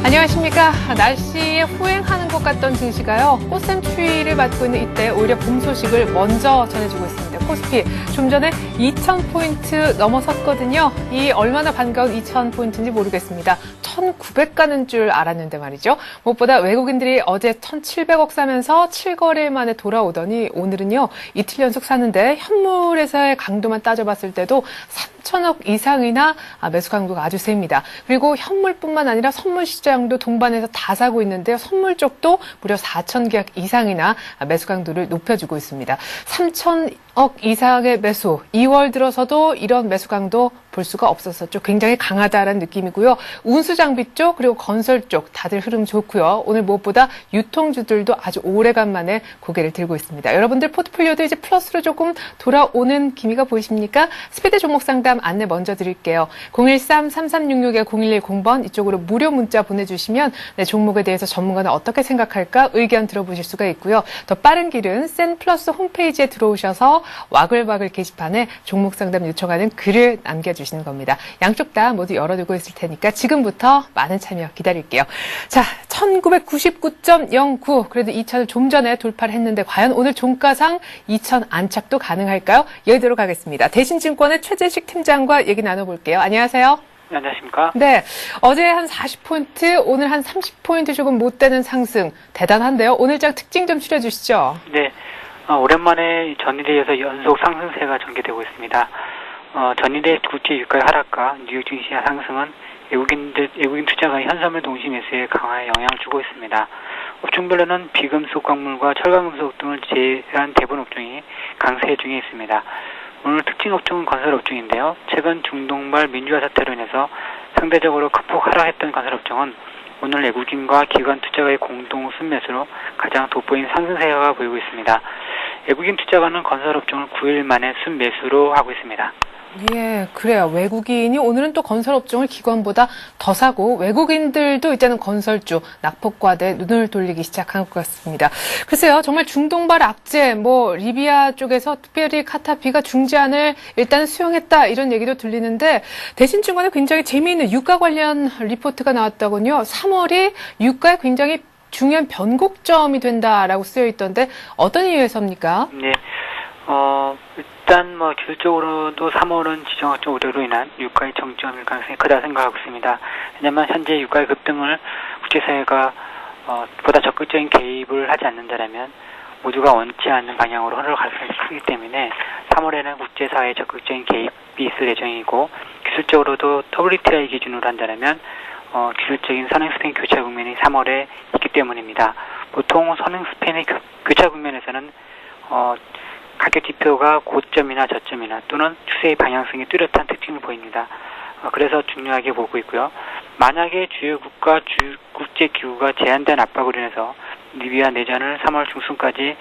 안녕하십니까. 날씨에 후행하는 것 같던 증시가요. 꽃샘 추위를 맞고 있는 이때 오히려 봄 소식을 먼저 전해주고 있습니다. 코스피 좀 전에 2,000포인트 넘어섰거든요. 이 얼마나 반가운 2,000포인트인지 모르겠습니다. 1,900 가는 줄 알았는데 말이죠. 무엇보다 외국인들이 어제 1,700억 사면서 7거래일 만에 돌아오더니 오늘은요. 이틀 연속 사는데 현물에서의 강도만 따져봤을 때도 3,000억 이상이나 매수 강도가 아주 셉니다. 그리고 현물뿐만 아니라 선물 시장도 동반해서 다 사고 있는데요. 선물 쪽도 무려 4,000계약 이상이나 매수 강도를 높여주고 있습니다. 3,000억 이상의 매수, 2월 들어서도 이런 매수 강도 볼 수가 없었었죠. 굉장히 강하다라는 느낌이고요. 운수장비 쪽 그리고 건설 쪽 다들 흐름 좋고요. 오늘 무엇보다 유통주들도 아주 오래간만에 고개를 들고 있습니다. 여러분들 포트폴리오도 이제 플러스로 조금 돌아오는 기미가 보이십니까? 스피드 종목 상담 안내 먼저 드릴게요. 013-3366-0110번 이쪽으로 무료 문자 보내주시면 네, 종목에 대해서 전문가는 어떻게 생각할까 의견 들어보실 수가 있고요. 더 빠른 길은 센플러스 홈페이지에 들어오셔서 와글와글 게시판에 종목 상담 요청하는 글을 남겨주시면 겁니다. 양쪽 다 모두 열어두고 있을 테니까 지금부터 많은 참여 기다릴게요. 자, 1999.09 그래도 2,000을 좀 전에 돌파를 했는데 과연 오늘 종가상 2,000 안착도 가능할까요? 열도록 하겠습니다. 대신증권의 최재식 팀장과 얘기 나눠볼게요. 안녕하세요. 네, 안녕하십니까? 네, 어제 한 40포인트, 오늘 한 30포인트 조금 못 되는 상승 대단한데요. 오늘장 특징 좀 추려주시죠. 네, 오랜만에 전일에 이어서 연속 상승세가 전개되고 있습니다. 전일의 국제 유가의 하락과 뉴욕 증시의 상승은 외국인 투자가 현선물 동시 매수에 강하게 영향을 주고 있습니다. 업종별로는 비금속 광물과 철강금속 등을 제외한 대부분 업종이 강세 중에 있습니다. 오늘 특징 업종은 건설 업종인데요. 최근 중동발 민주화 사태로 인해서 상대적으로 크폭 하락했던 건설 업종은 오늘 외국인과 기관 투자가의 공동 순매수로 가장 돋보인 상승세가 보이고 있습니다. 외국인 투자가는 건설 업종을 9일 만에 순매수로 하고 있습니다. 예, 그래요. 외국인이 오늘은 또 건설업종을 기관보다 더 사고 외국인들도 이제는 건설주, 낙폭과대 눈을 돌리기 시작한 것 같습니다. 글쎄요, 정말 중동발 악재, 리비아 쪽에서 특별히 카타피가 중재안을 일단 수용했다 이런 얘기도 들리는데 대신증권에 굉장히 재미있는 유가 관련 리포트가 나왔더군요. 3월이 유가에 굉장히 중요한 변곡점이 된다라고 쓰여 있던데 어떤 이유에서입니까? 네. 일단 기술적으로도 3월은 지정학적 우려로 인한 유가의 정점일 가능성이 크다 생각하고 있습니다. 왜냐하면 현재 유가의 급등을 국제사회가 보다 적극적인 개입을 하지 않는다면 모두가 원치 않는 방향으로 흐를 가능성이 크기 때문에 3월에는 국제사회의 적극적인 개입이 있을 예정이고 기술적으로도 WTI 기준으로 한다면 기술적인 선행 스팬 교차 국면이 3월에 있기 때문입니다. 보통 선행 스팬의 교차 국면에서는 가격 지표가 고점이나 저점이나 또는 추세의 방향성이 뚜렷한 특징을 보입니다. 그래서 중요하게 보고 있고요. 만약에 주요국가 국제기구가 제한된 압박으로 인해서 리비아 내전을 3월 중순까지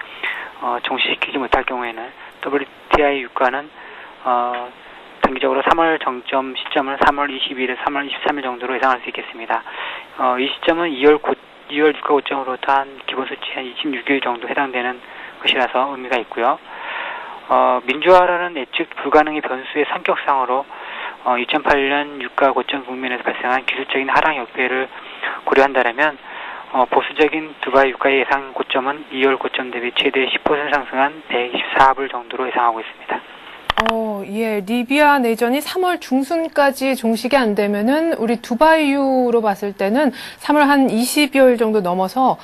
종식시키지 못할 경우에는 WTI 유가는 단기적으로 3월 정점 시점을 3월 22일, 3월 23일 정도로 예상할 수 있겠습니다. 이 시점은 2월 유가 고점으로부터 한 기본 수치 한 26일 정도 해당되는 것이라서 의미가 있고요. 민주화라는 예측 불가능의 변수의 성격상으로 2008년 유가 고점 국면에서 발생한 기술적인 하락 역배를 고려한다면 보수적인 두바이 유가의 예상 고점은 2월 고점 대비 최대 10% 상승한 124불 정도로 예상하고 있습니다. 예, 리비아 내전이 3월 중순까지 종식이 안 되면은 우리 두바이유로 봤을 때는 3월 한 20여일 정도 넘어서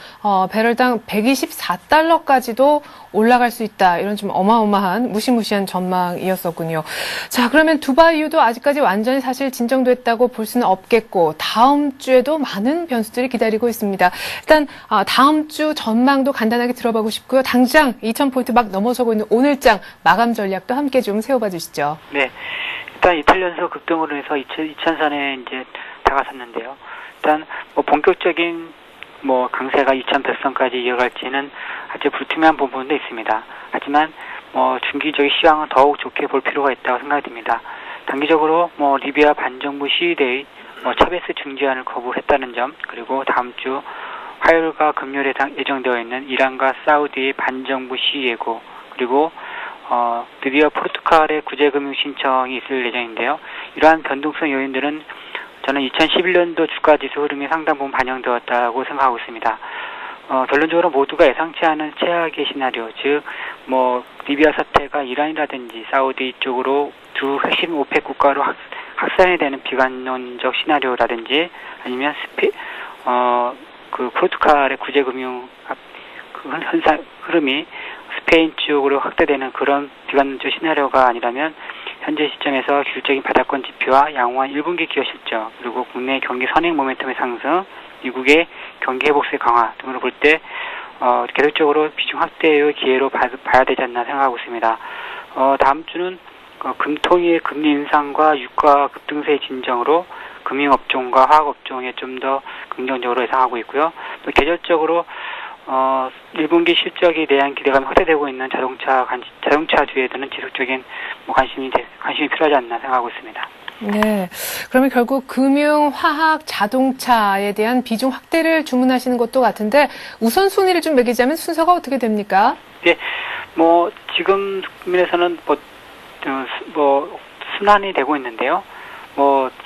배럴당 124달러까지도 올라갈 수 있다. 이런 좀 어마어마한 무시무시한 전망이었었군요. 자, 그러면 두바이유도 아직까지 완전히 사실 진정됐다고 볼 수는 없겠고 다음 주에도 많은 변수들이 기다리고 있습니다. 일단 다음 주 전망도 간단하게 들어보고 싶고요. 당장 2,000포인트 막 넘어서고 있는 오늘장 마감 전략도 함께 좀 세워봐 주시죠. 네, 일단 이틀 연속 급등으로 해서 2,000선에 이제 다가섰는데요. 일단 본격적인 강세가 2,100선까지 이어갈지는 아주 불투명한 부분도 있습니다. 하지만 중기적인 시황은 더욱 좋게 볼 필요가 있다고 생각이 듭니다. 단기적으로 리비아 반정부 시위대의 차베스 중재안을 거부했다는 점, 그리고 다음 주 화요일과 금요일에 예정되어 있는 이란과 사우디의 반정부 시위 예고, 그리고 드디어 포르투갈의 구제금융 신청이 있을 예정인데요. 이러한 변동성 요인들은 저는 2011년도 주가지수 흐름이 상당 부분 반영되었다고 생각하고 있습니다. 결론적으로 모두가 예상치 않은 최악의 시나리오, 즉, 리비아 사태가 이란이라든지 사우디 쪽으로 두 핵심 오펙 국가로 확산이 되는 비관론적 시나리오라든지 아니면 포르투갈의 구제금융 흐름이 스페인 쪽으로 확대되는 그런 비관론적 시나리오가 아니라면 현재 시점에서 기술적인 바닥권 지표와 양호한 1분기 기업 실적, 그리고 국내 경기 선행 모멘텀의 상승, 미국의 경기 회복세 강화 등으로 볼 때 계속적으로 비중 확대의 기회로 봐야 되지 않나 생각하고 있습니다. 다음 주는 금통위의 금리 인상과 유가 급등세의 진정으로 금융업종과 화학업종에 좀 더 긍정적으로 예상하고 있고요. 또 계절적으로 1분기 실적에 대한 기대감이 확대되고 있는 자동차주에서는 지속적인 관심이 필요하지 않나 생각하고 있습니다. 네. 그러면 결국 금융, 화학, 자동차에 대한 비중 확대를 주문하시는 것도 같은데 우선순위를 좀 매기자면 순서가 어떻게 됩니까? 네. 지금 국면에서는 순환이 되고 있는데요.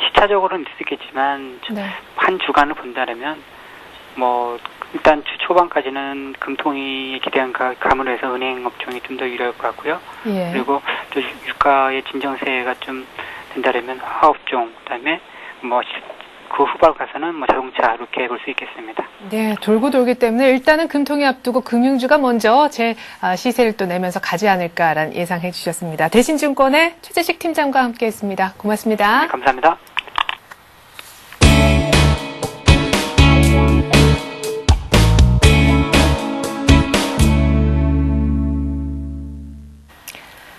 시차적으로는 있을 수 있겠지만 네. 한 주간을 본다면 일단 주 초반까지는 금통위에 기대한 감으로 해서 은행 업종이 좀 더 유리할 것 같고요. 예. 그리고 또 유가의 진정세가 좀 된다면 화학업종, 그다음에 그 후반 가서는 자동차 이렇게 볼 수 있겠습니다. 네, 돌고 돌기 때문에 일단은 금통위 앞두고 금융주가 먼저 시세를 또 내면서 가지 않을까라는 예상해 주셨습니다. 대신증권의 최재식 팀장과 함께했습니다. 고맙습니다. 네, 감사합니다.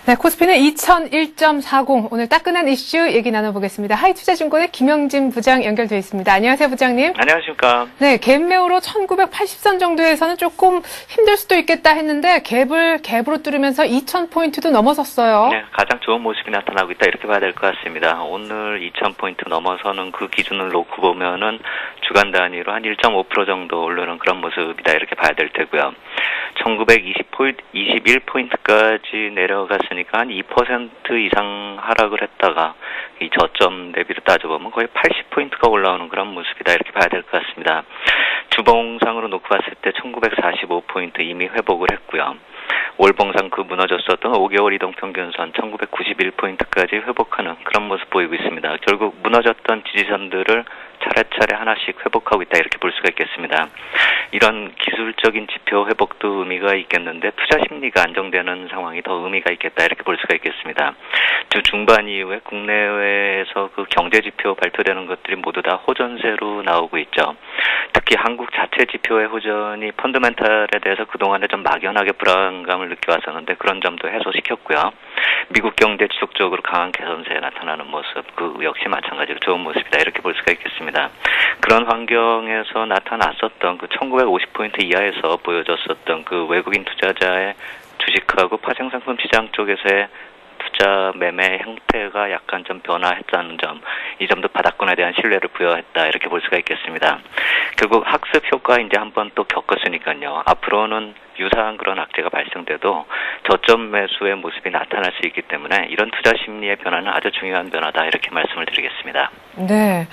네, 코스피는 2001.40. 오늘 따끈한 이슈 얘기 나눠보겠습니다. 하이투자증권의 김영진 부장 연결되어 있습니다. 안녕하세요, 부장님. 안녕하십니까. 네, 갭 매우로 1980선 정도에서는 조금 힘들 수도 있겠다 했는데 갭으로 뚫으면서 2000포인트도 넘어섰어요. 네, 가장 좋은 모습이 나타나고 있다 이렇게 봐야 될 것 같습니다. 오늘 2000포인트 넘어서는 그 기준을 놓고 보면은 주간 단위로 한 1.5% 정도 오르는 그런 모습이다 이렇게 봐야 될 테고요. 1921포인트까지 내려갔으니까 한 2% 이상 하락을 했다가 이 저점 대비로 따져보면 거의 80포인트가 올라오는 그런 모습이다 이렇게 봐야 될 것 같습니다. 주봉상으로 놓고 봤을 때 1945포인트 이미 회복을 했고요. 월봉상 무너졌었던 5개월 이동평균선 1991포인트까지 회복하는 그런 모습 보이고 있습니다. 결국 무너졌던 지지선들을 차례차례 하나씩 회복하고 있다 이렇게 볼 수가 있겠습니다. 이런 기술적인 지표 회복도 의미가 있겠는데 투자 심리가 안정되는 상황이 더 의미가 있겠다 이렇게 볼 수가 있겠습니다. 주 중반 이후에 국내외에서 그 경제 지표 발표되는 것들이 모두 다 호전세로 나오고 있죠. 특히 한국 자체 지표의 호전이 펀더멘탈에 대해서 그동안에 좀 막연하게 불안감을 느껴왔었는데 그런 점도 해소시켰고요. 미국 경제 지속적으로 강한 개선세에 나타나는 모습, 역시 마찬가지로 좋은 모습이다 이렇게 볼 수가 있겠습니다. 그런 환경에서 나타났었던 1950포인트 이하에서 보여졌었던 외국인 투자자의 주식하고 파생상품 시장 쪽에서의 투자 매매 형태가 약간 좀 변화했다는 점, 이 점도 바닥권에 대한 신뢰를 부여했다 이렇게 볼 수가 있겠습니다. 결국 학습 효과 이제 한번 또 겪었으니까요. 앞으로는 유사한 그런 악재가 발생돼도 저점 매수의 모습이 나타날 수 있기 때문에 이런 투자 심리의 변화는 아주 중요한 변화다 이렇게 말씀을 드리겠습니다. 네.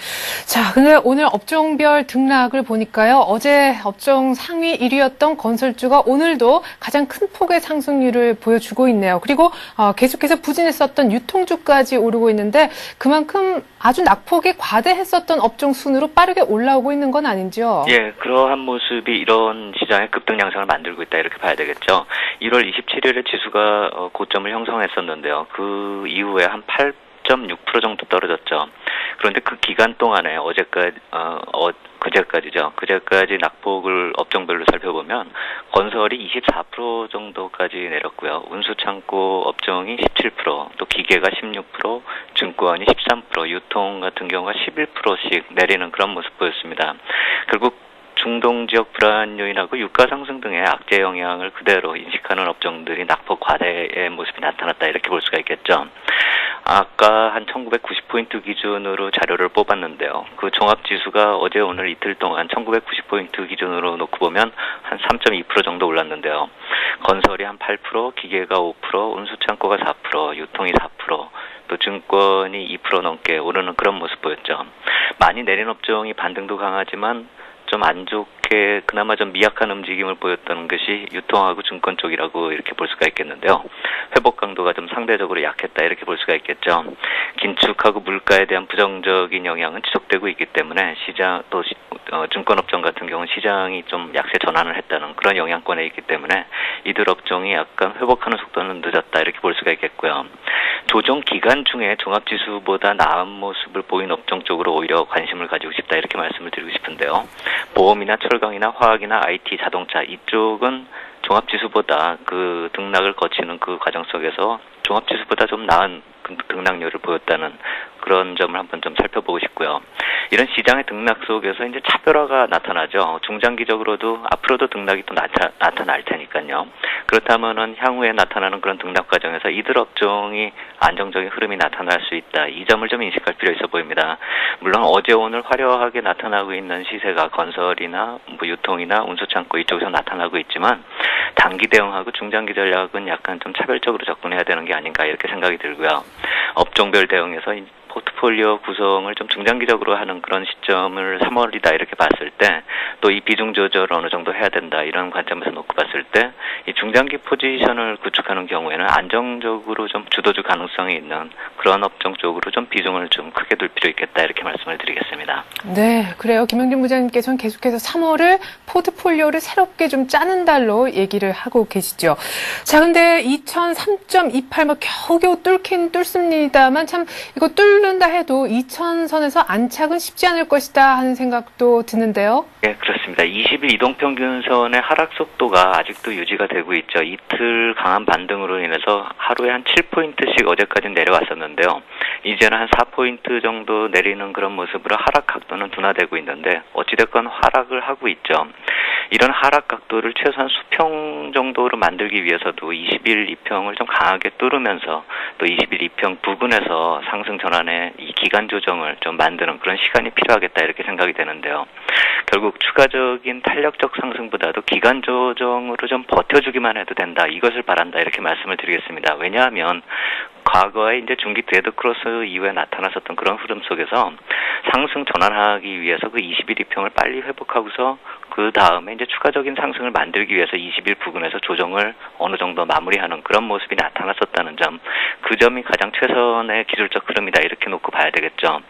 자, 근데 오늘 업종별 등락을 보니까요. 어제 업종 상위 1위였던 건설주가 오늘도 가장 큰 폭의 상승률을 보여주고 있네요. 그리고 계속해서 부진했었던 유통주까지 오르고 있는데 그만큼 아주 낙폭이 과대했었던 업종 순으로 빠르게 올라오고 있는 건 아닌지요? 예, 그러한 모습이 이런 시장의 급등 양상을 만들고 있다 이렇게 봐야 되겠죠. 1월 27일에 지수가 고점을 형성했었는데요. 그 이후에 한 8.6% 정도 떨어졌죠. 그런데 그 기간 동안에 그제까지 낙폭을 업종별로 살펴보면 건설이 24% 정도까지 내렸고요. 운수창고 업종이 17%, 또 기계가 16%, 증권이 13%, 유통 같은 경우가 11%씩 내리는 그런 모습 보였습니다. 결국 중동 지역 불안 요인하고 유가 상승 등의 악재 영향을 그대로 인식하는 업종들이 낙폭 과대의 모습이 나타났다 이렇게 볼 수가 있겠죠. 아까 한 1990포인트 기준으로 자료를 뽑았는데요. 그 종합지수가 어제 오늘 이틀 동안 1990포인트 기준으로 놓고 보면 한 3.2% 정도 올랐는데요. 건설이 한 8%, 기계가 5%, 운수창고가 4%, 유통이 4%, 또 증권이 2% 넘게 오르는 그런 모습 보였죠. 많이 내린 업종이 반등도 강하지만 좀 안 좋게 그나마 좀 미약한 움직임을 보였던 것이 유통하고 증권 쪽이라고 이렇게 볼 수가 있겠는데요. 회복 강도가 좀 상대적으로 약했다 이렇게 볼 수가 있겠죠. 긴축하고 물가에 대한 부정적인 영향은 지속되고 있기 때문에 시장 또 증권업종 같은 경우는 시장이 좀 약세 전환을 했다는 그런 영향권에 있기 때문에 이들 업종이 약간 회복하는 속도는 늦었다 이렇게 볼 수가 있겠고요. 조정 기간 중에 종합지수보다 나은 모습을 보인 업종 쪽으로 오히려 관심을 가지고 싶다 이렇게 말씀을 드리고 싶은데요. 보험이나 철강이나 화학이나 IT, 자동차 이쪽은 종합지수보다 그 등락을 거치는 그 과정 속에서 종합지수보다 좀 나은 등락률을 보였다는 그런 점을 한번 좀 살펴보고 싶고요. 이런 시장의 등락 속에서 이제 차별화가 나타나죠. 중장기적으로도 앞으로도 등락이 또 나타날 테니까요. 그렇다면은 향후에 나타나는 그런 등락 과정에서 이들 업종이 안정적인 흐름이 나타날 수 있다. 이 점을 좀 인식할 필요 있어 보입니다. 물론 어제 오늘 화려하게 나타나고 있는 시세가 건설이나 유통이나 운수창고 이쪽에서 나타나고 있지만 단기 대응하고 중장기 전략은 약간 좀 차별적으로 접근해야 되는 게 아닌가 이렇게 생각이 들고요. 업종별 대응에서 포트폴리오 구성을 좀 중장기적으로 하는 그런 시점을 3월이다 이렇게 봤을 때 또 이 비중 조절을 어느 정도 해야 된다 이런 관점에서 놓고 봤을 때 이 중장기 포지션을 구축하는 경우에는 안정적으로 좀 주도주 가능성이 있는 그런 업종 쪽으로 좀 비중을 좀 크게 둘 필요 있겠다 이렇게 말씀을 드리겠습니다. 네, 그래요. 김영준 부장님께서는 계속해서 3월을 포트폴리오를 새롭게 좀 짜는 달로 얘기를 하고 계시죠. 자, 근데 2003.28 뭐 겨우겨우 뚫긴 뚫습니다만 참 이거 뚫는다 해도 2000선에서 안착은 쉽지 않을 것이다 하는 생각도 드는데요. 네, 그렇습니다. 20일 이동평균선의 하락 속도가 아직도 유지가 되고 있죠. 이틀 강한 반등으로 인해서 하루에 한 7포인트씩 어제까지는 내려왔었는데요. 이제는 한 4포인트 정도 내리는 그런 모습으로 하락 각도는 둔화되고 있는데 어찌됐건 하락을 하고 있죠. 이런 하락 각도를 최소한 수평 정도로 만들기 위해서도 20일 이평을 좀 강하게 뚫으면서 또 20일 이평 부근에서 상승 전환의 이 기간 조정을 좀 만드는 그런 시간이 필요하겠다 이렇게 생각이 되는데요. 결국 추가적인 탄력적 상승보다도 기간 조정으로 좀 버텨주기만 해도 된다. 이것을 바란다 이렇게 말씀을 드리겠습니다. 왜냐하면 과거에 이제 중기 데드 크로스 이후에 나타났었던 그런 흐름 속에서 상승 전환하기 위해서 그 20일 이평을 빨리 회복하고서 그 다음에 이제 추가적인 상승을 만들기 위해서 20일 부근에서 조정을 어느 정도 마무리하는 그런 모습이 나타났었다는 점, 그 점이 가장 최선의 기술적 흐름이다 이렇게 놓고 봐야 되겠죠.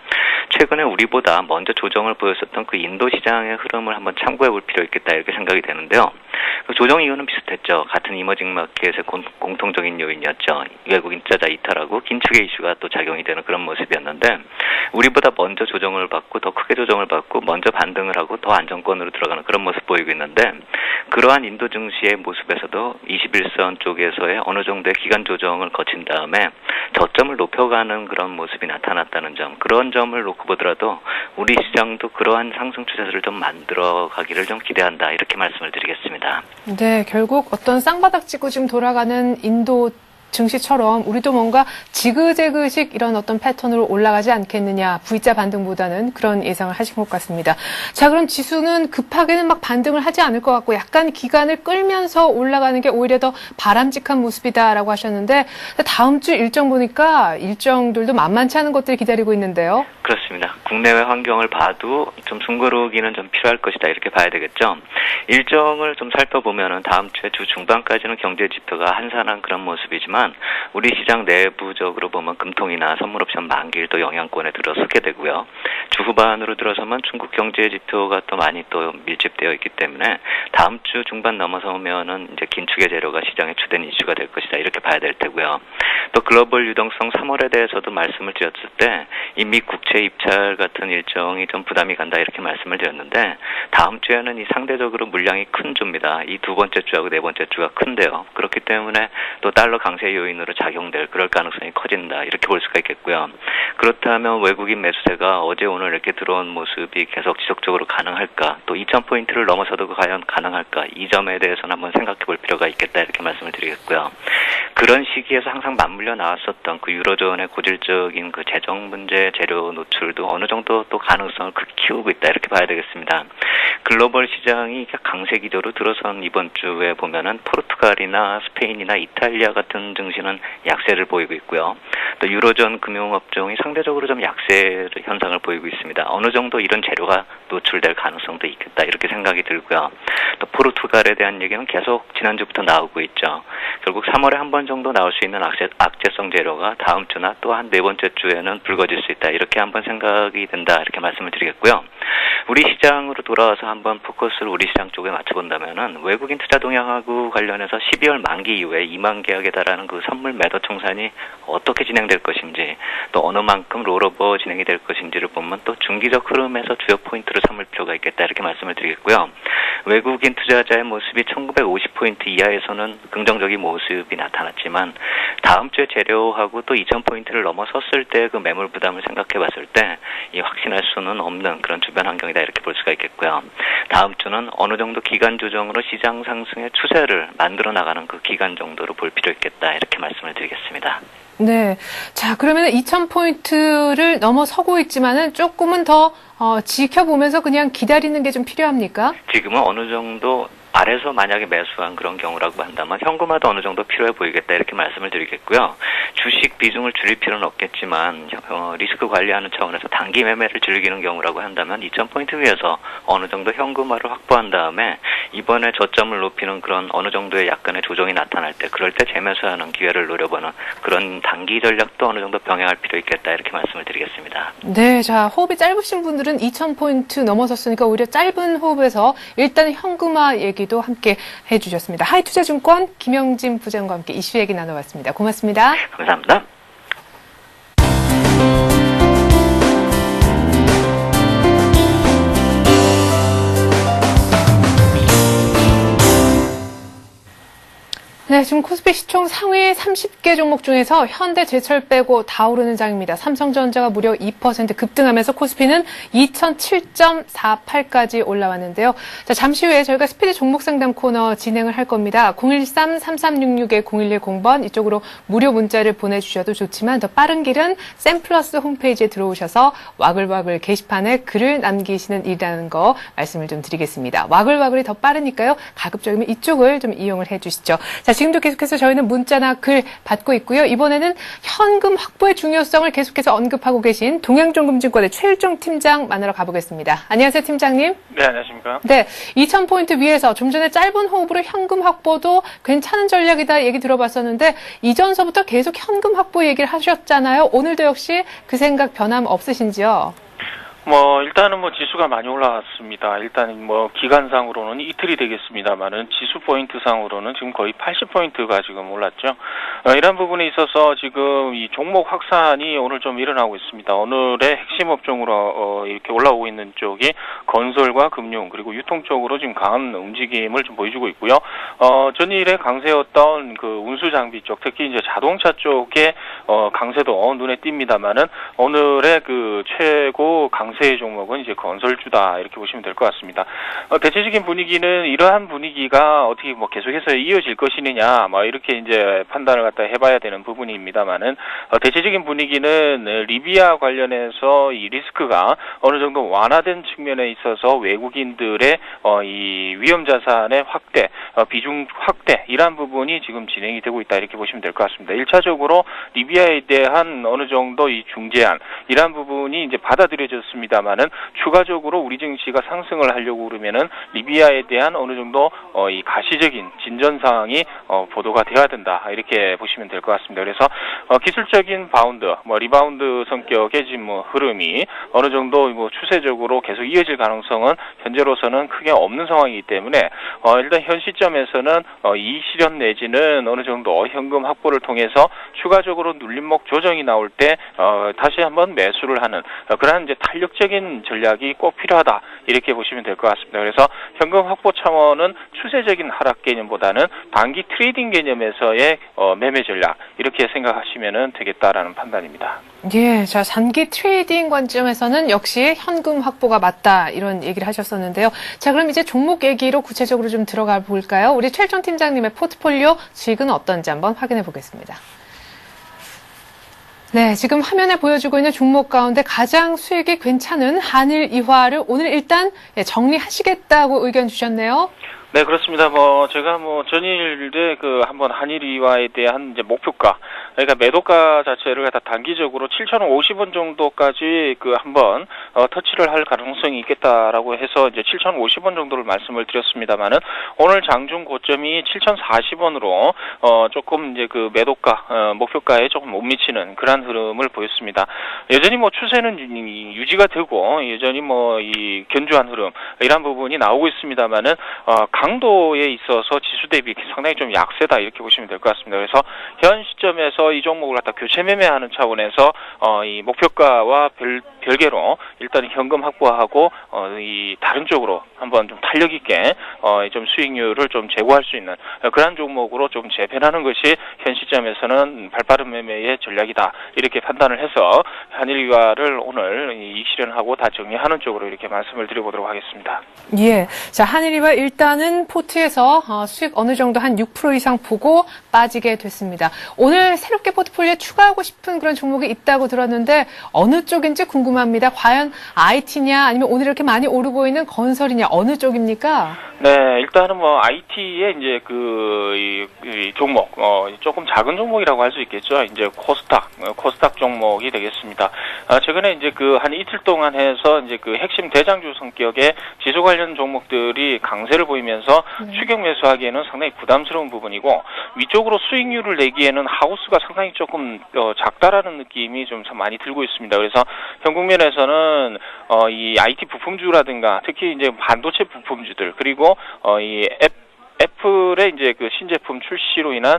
최근에 우리보다 먼저 조정을 보였었던 그 인도 시장의 흐름을 한번 참고해 볼 필요 있겠다 이렇게 생각이 되는데요. 그 조정 이유는 비슷했죠. 같은 이머징 마켓의 공통적인 요인이었죠. 외국인 투자자 이탈하고 긴축의 이슈가 또 작용이 되는 그런 모습이었는데 우리보다 먼저 조정을 받고 더 크게 조정을 받고 먼저 반등을 하고 더 안정권으로 들어가는 그런 모습 보이고 있는데 그러한 인도 증시의 모습에서도 21선 쪽에서의 어느 정도의 기간 조정을 거친 다음에 저점을 높여가는 그런 모습이 나타났다는 점, 그런 점을 놓고 보더라도 우리 시장도 그러한 상승 추세를 좀 만들어 가기를 좀 기대한다 이렇게 말씀을 드리겠습니다. 네, 결국 어떤 쌍바닥 찍고 지금 돌아가는 인도 증시처럼 우리도 뭔가 지그재그식 이런 어떤 패턴으로 올라가지 않겠느냐, V자 반등보다는 그런 예상을 하신 것 같습니다. 자, 그럼 지수는 급하게는 막 반등을 하지 않을 것 같고 약간 기간을 끌면서 올라가는 게 오히려 더 바람직한 모습이다라고 하셨는데 다음 주 일정 보니까 일정들도 만만치 않은 것들이 기다리고 있는데요. 그렇습니다. 국내외 환경을 봐도 좀 숨고르기는 좀 필요할 것이다 이렇게 봐야 되겠죠. 일정을 좀 살펴보면은 다음 주에 주 중반까지는 경제 지표가 한산한 그런 모습이지만 우리 시장 내부적으로 보면 금통이나 선물옵션 만기일도 영향권에 들어서게 되고요. 주 후반으로 들어서면 중국 경제 지표가 또 많이 또 밀집되어 있기 때문에 다음 주 중반 넘어서면은 이제 긴축의 재료가 시장의 주된 이슈가 될 것이다 이렇게 봐야 될 테고요. 또 글로벌 유동성 3월에 대해서도 말씀을 드렸을 때 이미 국채 입찰 같은 일정이 좀 부담이 간다 이렇게 말씀을 드렸는데 다음 주에는 이 상대적으로 물량이 큰 주입니다. 이 두 번째 주하고 네 번째 주가 큰데요. 그렇기 때문에 또 달러 강세 강세 요인으로 작용될 그럴 가능성이 커진다 이렇게 볼 수가 있겠고요. 그렇다면 외국인 매수세가 어제 오늘 이렇게 들어온 모습이 계속 지속적으로 가능할까, 또 2000포인트를 넘어서도 과연 가능할까, 이 점에 대해서는 한번 생각해 볼 필요가 있겠다 이렇게 말씀을 드리겠고요. 그런 시기에서 항상 맞물려 나왔었던 그 유로존의 고질적인 그 재정 문제, 재료 노출도 어느 정도 또 가능성을 크게 키우고 있다 이렇게 봐야 되겠습니다. 글로벌 시장이 강세 기조로 들어선 이번 주에 보면은 포르투갈이나 스페인이나 이탈리아 같은 증시는 약세를 보이고 있고요. 또 유로존 금융업종이 상대적으로 좀 약세 현상을 보이고 있습니다. 어느 정도 이런 재료가 노출될 가능성도 있겠다 이렇게 생각이 들고요. 또 포르투갈에 대한 얘기는 계속 지난주부터 나오고 있죠. 결국 3월에 한 번 정도 나올 수 있는 악재성 재료가 다음 주나 또 한 네 번째 주에는 불거질 수 있다 이렇게 한번 생각이 된다 이렇게 말씀을 드리겠고요. 우리 시장으로 돌아와서 한번 포커스를 우리 시장 쪽에 맞춰본다면은 외국인 투자 동향하고 관련해서 12월 만기 이후에 2만 계약에 달하는 그 선물 매도 청산이 어떻게 진행될 것인지, 또 어느 만큼 롤오버 진행이 될 것인지를 보면 또 중기적 흐름에서 주요 포인트를 삼을 필요가 있겠다 이렇게 말씀을 드리겠고요. 외국인 투자자의 모습이 1950포인트 이하에서는 긍정적인 모습이 나타났지만 다음 주에 재료하고 또 2000포인트를 넘어섰을 때 그 매물 부담을 생각해 봤을 때 이 확신할 수는 없는 그런 주변 환경이다 이렇게 볼 수가 있겠고요. 다음 주는 어느 정도 기간 조정으로 시장 상승의 추세를 만들어 나가는 그 기간 정도로 볼 필요 있겠다 이렇게 말씀을 드리겠습니다. 네. 자, 그러면 2000포인트를 넘어서고 있지만은 조금은 더 지켜보면서 그냥 기다리는 게 좀 필요합니까? 지금은 어느 정도 아래서 만약에 매수한 그런 경우라고 한다면 현금화도 어느 정도 필요해 보이겠다 이렇게 말씀을 드리겠고요. 주식 비중을 줄일 필요는 없겠지만 리스크 관리하는 차원에서 단기 매매를 즐기는 경우라고 한다면 2000포인트 위에서 어느 정도 현금화를 확보한 다음에 이번에 저점을 높이는 그런 어느 정도의 약간의 조정이 나타날 때 그럴 때 재매수하는 기회를 노려보는 그런 단기 전략도 어느 정도 병행할 필요 있겠다 이렇게 말씀을 드리겠습니다. 네, 자, 호흡이 짧으신 분들은 2000포인트 넘어섰으니까 오히려 짧은 호흡에서 일단 현금화 얘기도 함께 해주셨습니다. 하이투자증권 김영진 부장과 함께 이슈 얘기 나눠봤습니다. 고맙습니다. 감사합니다. 네, 지금 코스피 시총 상위 30개 종목 중에서 현대제철 빼고 다 오르는 장입니다. 삼성전자가 무려 2% 급등하면서 코스피는 2007.48까지 올라왔는데요. 자, 잠시 후에 저희가 스피드 종목 상담 코너 진행을 할 겁니다. 013-3366-0110번 이쪽으로 무료 문자를 보내주셔도 좋지만 더 빠른 길은 샘플러스 홈페이지에 들어오셔서 와글와글 게시판에 글을 남기시는 일이라는 거 말씀을 좀 드리겠습니다. 와글와글이 더 빠르니까요. 가급적이면 이쪽을 좀 이용을 해주시죠. 자, 지금도 계속해서 저희는 문자나 글 받고 있고요. 이번에는 현금 확보의 중요성을 계속해서 언급하고 계신 동양종금증권의 최일종 팀장 만나러 가보겠습니다. 안녕하세요, 팀장님. 네, 안녕하십니까. 네, 2000포인트 위에서 좀 전에 짧은 호흡으로 현금 확보도 괜찮은 전략이다 얘기 들어봤었는데 이전서부터 계속 현금 확보 얘기를 하셨잖아요. 오늘도 역시 그 생각 변함 없으신지요? 일단은 지수가 많이 올라왔습니다. 일단 기간상으로는 이틀이 되겠습니다만은 지수 포인트 상으로는 지금 거의 80포인트가 지금 올랐죠. 이런 부분에 있어서 지금 이 종목 확산이 오늘 좀 일어나고 있습니다. 오늘의 핵심 업종으로 이렇게 올라오고 있는 쪽이 건설과 금융 그리고 유통 쪽으로 지금 강한 움직임을 좀 보여주고 있고요. 전일에 강세였던 그 운수 장비 쪽, 특히 이제 자동차 쪽의 강세도 눈에 띕니다만은 오늘의 그 최고 강세 종목은 이제 건설주다 이렇게 보시면 될 것 같습니다. 대체적인 분위기는 이러한 분위기가 어떻게 계속해서 이어질 것이느냐 이렇게 이제 판단을 갖다 해봐야 되는 부분입니다만은 대체적인 분위기는 리비아 관련해서 이 리스크가 어느 정도 완화된 측면에 있어서 외국인들의 이 위험 자산의 확대, 비중 확대 이러한 부분이 지금 진행이 되고 있다 이렇게 보시면 될 것 같습니다. 1차적으로 리비아에 대한 어느 정도 이 중재안 이러한 부분이 이제 받아들여졌습니다만은 추가적으로 우리 증시가 상승을 하려고 그러면은 리비아에 대한 어느 정도 이 가시적인 진전 상황이 보도가 돼야 된다 이렇게 보시면 될 것 같습니다. 그래서 기술적인 바운드, 리바운드 성격의 지금 흐름이 어느 정도 추세적으로 계속 이어질 가능성은 현재로서는 크게 없는 상황이기 때문에 일단 현 시점 시점에서는 이 실현 내지는 어느 정도 현금 확보를 통해서 추가적으로 눌림목 조정이 나올 때 다시 한번 매수를 하는 그러한 이제 탄력적인 전략이 꼭 필요하다 이렇게 보시면 될 것 같습니다. 그래서 현금 확보 차원은 추세적인 하락 개념보다는 단기 트레이딩 개념에서의 매매 전략 이렇게 생각하시면 되겠다라는 판단입니다. 예, 자, 단기 트레이딩 관점에서는 역시 현금 확보가 맞다 이런 얘기를 하셨었는데요. 자, 그럼 이제 종목 얘기로 구체적으로 좀 들어가 볼까요? 우리 최일정 팀장님의 포트폴리오 수익은 어떤지 한번 확인해 보겠습니다. 네, 지금 화면에 보여주고 있는 종목 가운데 가장 수익이 괜찮은 한일 이화를 오늘 일단 정리하시겠다고 의견 주셨네요. 네, 그렇습니다. 제가 전일에 한번 한일이화에 대한 이제 목표가, 그러니까 매도가 자체를 갖다 단기적으로 7,050원 정도까지 한번 터치를 할 가능성이 있겠다라고 해서 이제 7,050원 정도를 말씀을 드렸습니다만은 오늘 장중 고점이 7,040원으로 조금 이제 매도가 목표가에 조금 못 미치는 그러한 흐름을 보였습니다. 여전히 추세는 유지가 되고 여전히 이 견조한 흐름 이런 부분이 나오고 있습니다만은 강도에 있어서 지수 대비 상당히 좀 약세다 이렇게 보시면 될 것 같습니다. 그래서 현 시점에서 이 종목을 갖다 교체 매매하는 차원에서 이 목표가와 별개로 일단 현금 확보하고 이 다른 쪽으로 한번 좀 탄력 있게 좀 수익률을 좀 제고할 수 있는 그런 종목으로 좀 재편하는 것이 현 시점에서는 발빠른 매매의 전략이다 이렇게 판단을 해서 한일이화를 오늘 이익 실현하고 다 정리하는 쪽으로 이렇게 말씀을 드려보도록 하겠습니다. 예, 자, 한일이화 일단은 포트에서 수익 어느 정도 한 6% 이상 보고 빠지게 됐습니다. 오늘 새롭게 포트폴리오에 추가하고 싶은 그런 종목이 있다고 들었는데 어느 쪽인지 궁금합니다. 과연 IT냐 아니면 오늘 이렇게 많이 오르고 있는 건설이냐 어느 쪽입니까? 네, 일단은 IT의 이제 이 종목, 조금 작은 종목이라고 할 수 있겠죠. 이제 코스닥 종목이 되겠습니다. 최근에 이제 한 이틀 동안 해서 이제 핵심 대장주 성격의 지수 관련 종목들이 강세를 보이면서 추격 매수하기에는 상당히 부담스러운 부분이고 위쪽으로 수익률을 내기에는 하우스가 상당히 조금 작다라는 느낌이 좀 많이 들고 있습니다. 그래서 현 국면에서는 이 IT 부품주라든가 특히 이제 반도체 부품주들 그리고 이 애플의 이제 신제품 출시로 인한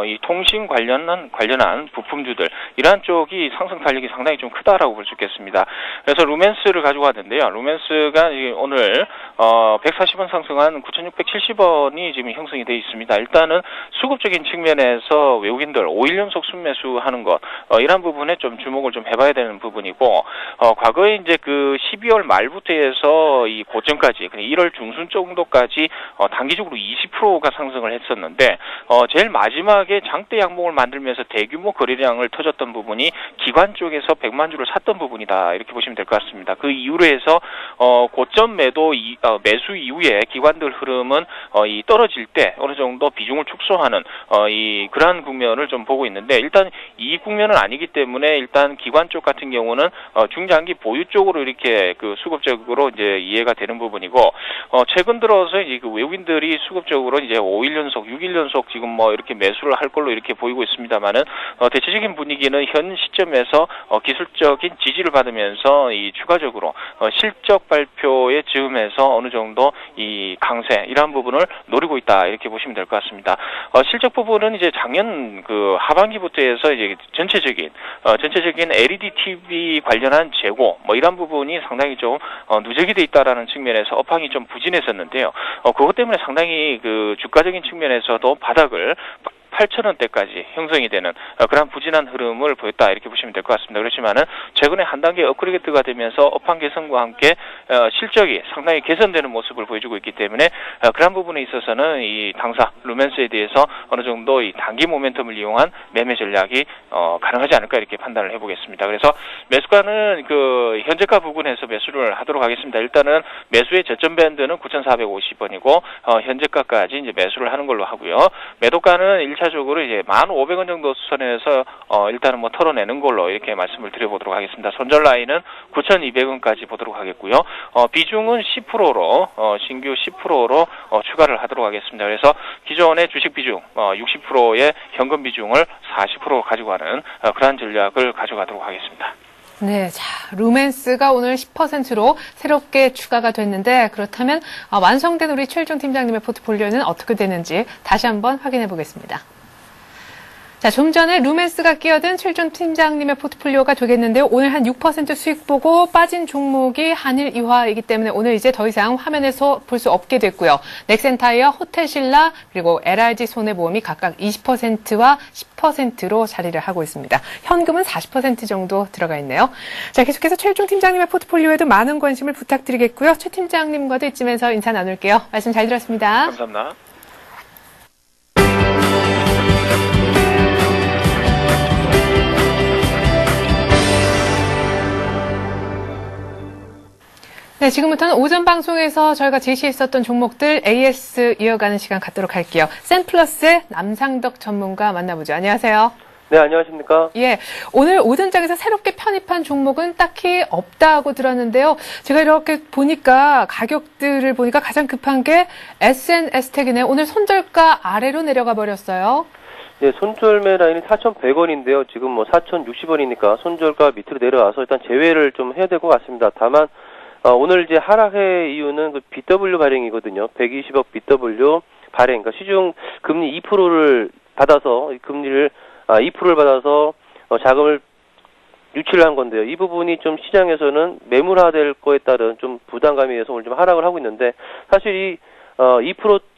이 통신 관련한 부품주들 이러한 쪽이 상승 탄력이 상당히 좀 크다라고 볼 수 있겠습니다. 그래서 루멘스를 가지고 왔는데요. 루멘스가 오늘 140원 상승한 9,670원이 지금 형성이 되어 있습니다. 일단은 수급적인 측면에서 외국인들 5일 연속 순매수하는 것 이런 부분에 좀 주목을 좀 해봐야 되는 부분이고 과거에 이제 12월 말부터 해서 이 고점까지 1월 중순 정도까지 단기적으로 20%가 상승을 했었는데 제일 마지막에 장대 양봉을 만들면서 대규모 거래량을 터졌던 부분이 기관 쪽에서 100만 주를 샀던 부분이다 이렇게 보시면 될 것 같습니다. 그 이후로 해서 고점 매수 이후에 기관들 흐름은 이 떨어질 때 어느 정도 비중을 축소하는 그러한 국면을 좀 보고 있는데 일단 이 국면은 아니기 때문에 일단 기관 쪽 같은 경우는 중장기 보유 쪽으로 이렇게 수급적으로 이제 이해가 되는 부분이고 최근 들어서 이제 외국인들이 수급적으로 이제 5일 연속, 6일 연속 지금 이렇게 매수를 할 걸로 이렇게 보이고 있습니다만은 대체적인 분위기는 현 시점에서 기술적인 지지를 받으면서 이 추가적으로 실적 발표의 즈음에서 어느 정도 이 강세 이러한 부분을 노리고 있다 이렇게 보시면 될 것 같습니다. 실적 부분은 이제 작년 하반기부터 해서 이제 전체적인 LED TV 관련한 재고 이런 부분이 상당히 좀 누적이 돼 있다라는 측면에서 업황이 좀 부진했었는데요. 그것 때문에 상당히 주가적인 측면에서도 바닥을 8,000원대까지 형성이 되는 그런 부진한 흐름을 보였다 이렇게 보시면 될 것 같습니다. 그렇지만은 최근에 한 단계 업그레이드가 되면서 업황 개선과 함께 실적이 상당히 개선되는 모습을 보여주고 있기 때문에 그런 부분에 있어서는 이 당사 루멘스에 대해서 어느 정도 이 단기 모멘텀을 이용한 매매 전략이 가능하지 않을까 이렇게 판단을 해보겠습니다. 그래서 매수가는 현재가 부근에서 매수를 하도록 하겠습니다. 일단은 매수의 저점 밴드는 9,450원이고 현재가까지 이제 매수를 하는 걸로 하고요. 매도가는 1차적으로 이제 1,500원 정도 수선에서 일단은 털어내는 걸로 이렇게 말씀을 드려보도록 하겠습니다. 손절 라인은 9,200원까지 보도록 하겠고요. 비중은 10%로 신규 10%로 추가를 하도록 하겠습니다. 그래서 기존의 주식 비중 60%의 현금 비중을 40% 가지고 가는 그러한 전략을 가져가도록 하겠습니다. 네, 자, 루멘스가 오늘 10%로 새롭게 추가가 됐는데 그렇다면 완성된 우리 최일종 팀장님의 포트폴리오는 어떻게 되는지 다시 한번 확인해 보겠습니다. 자, 좀 전에 루멘스가 끼어든 최일종 팀장님의 포트폴리오가 되겠는데요. 오늘 한 6% 수익 보고 빠진 종목이 한일 이화이기 때문에 오늘 이제 더 이상 화면에서 볼 수 없게 됐고요. 넥센타이어, 호텔신라, 그리고 LRG 손해보험이 각각 20%와 10%로 자리를 하고 있습니다. 현금은 40% 정도 들어가 있네요. 자, 계속해서 최일종 팀장님의 포트폴리오에도 많은 관심을 부탁드리겠고요. 최 팀장님과도 이쯤에서 인사 나눌게요. 말씀 잘 들었습니다. 감사합니다. 네, 지금부터는 오전 방송에서 저희가 제시했었던 종목들 AS 이어가는 시간 갖도록 할게요. 샘플러스의 남상덕 전문가 만나보죠. 안녕하세요. 네, 안녕하십니까? 예, 오늘 오전장에서 새롭게 편입한 종목은 딱히 없다고 들었는데요. 제가 이렇게 보니까 가격들을 보니까 가장 급한 게 SNS텍이네요. 오늘 손절가 아래로 내려가 버렸어요. 네, 손절매 라인이 4,100원인데요. 지금 뭐 4,060원이니까 손절가 밑으로 내려와서 일단 제외를 좀 해야 될 것 같습니다. 다만 오늘 이제 하락의 이유는 그 BW 발행이거든요. 120억 BW 발행. 그러니까 시중 금리 2%를 받아서 금리를 2%를 받아서 자금을 유치를 한 건데요. 이 부분이 좀 시장에서는 매물화될 거에 따른 좀 부담감에 의해서 오늘 좀 하락을 하고 있는데 사실 이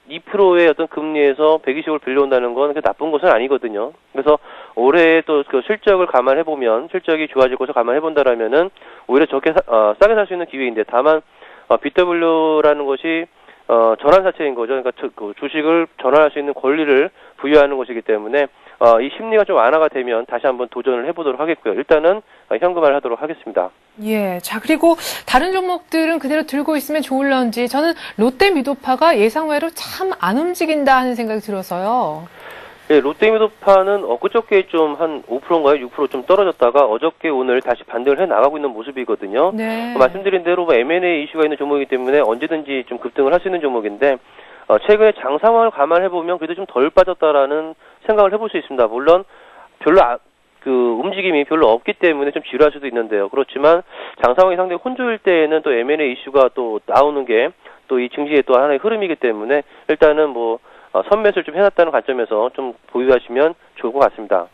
2%의 어떤 금리에서 120을 빌려온다는 건 나쁜 것은 아니거든요. 그래서 올해 또 그 실적을 감안해보면, 실적이 좋아질 것을 감안해본다라면은 오히려 적게, 싸게 살 수 있는 기회인데, 다만, BW라는 것이, 전환사채인 거죠. 그러니까 그 주식을 전환할 수 있는 권리를 부여하는 것이기 때문에, 이 심리가 좀 완화가 되면 다시 한번 도전을 해보도록 하겠고요. 일단은 현금화를 하도록 하겠습니다. 예, 자, 그리고 다른 종목들은 그대로 들고 있으면 좋을런지 저는 롯데미도파가 예상외로 참 안 움직인다 하는 생각이 들어서요. 네, 롯데미도파는 그저께 좀 한 5%인가요? 6% 좀 떨어졌다가 어저께 오늘 다시 반등을 해 나가고 있는 모습이거든요. 네. 말씀드린 대로 M&A 이슈가 있는 종목이기 때문에 언제든지 좀 급등을 할 수 있는 종목인데 최근에 장 상황을 감안해보면 그래도 좀 덜 빠졌다라는 생각을 해볼 수 있습니다. 물론 별로 움직임이 별로 없기 때문에 좀 지루할 수도 있는데요. 그렇지만 장 상황이 상당히 혼조일 때에는 또 M&A 이슈가 또 나오는 게 또 이 증시의 또 하나의 흐름이기 때문에 일단은 뭐 선매수를 좀 해놨다는 관점에서 좀 보유하시면 좋을 것 같습니다.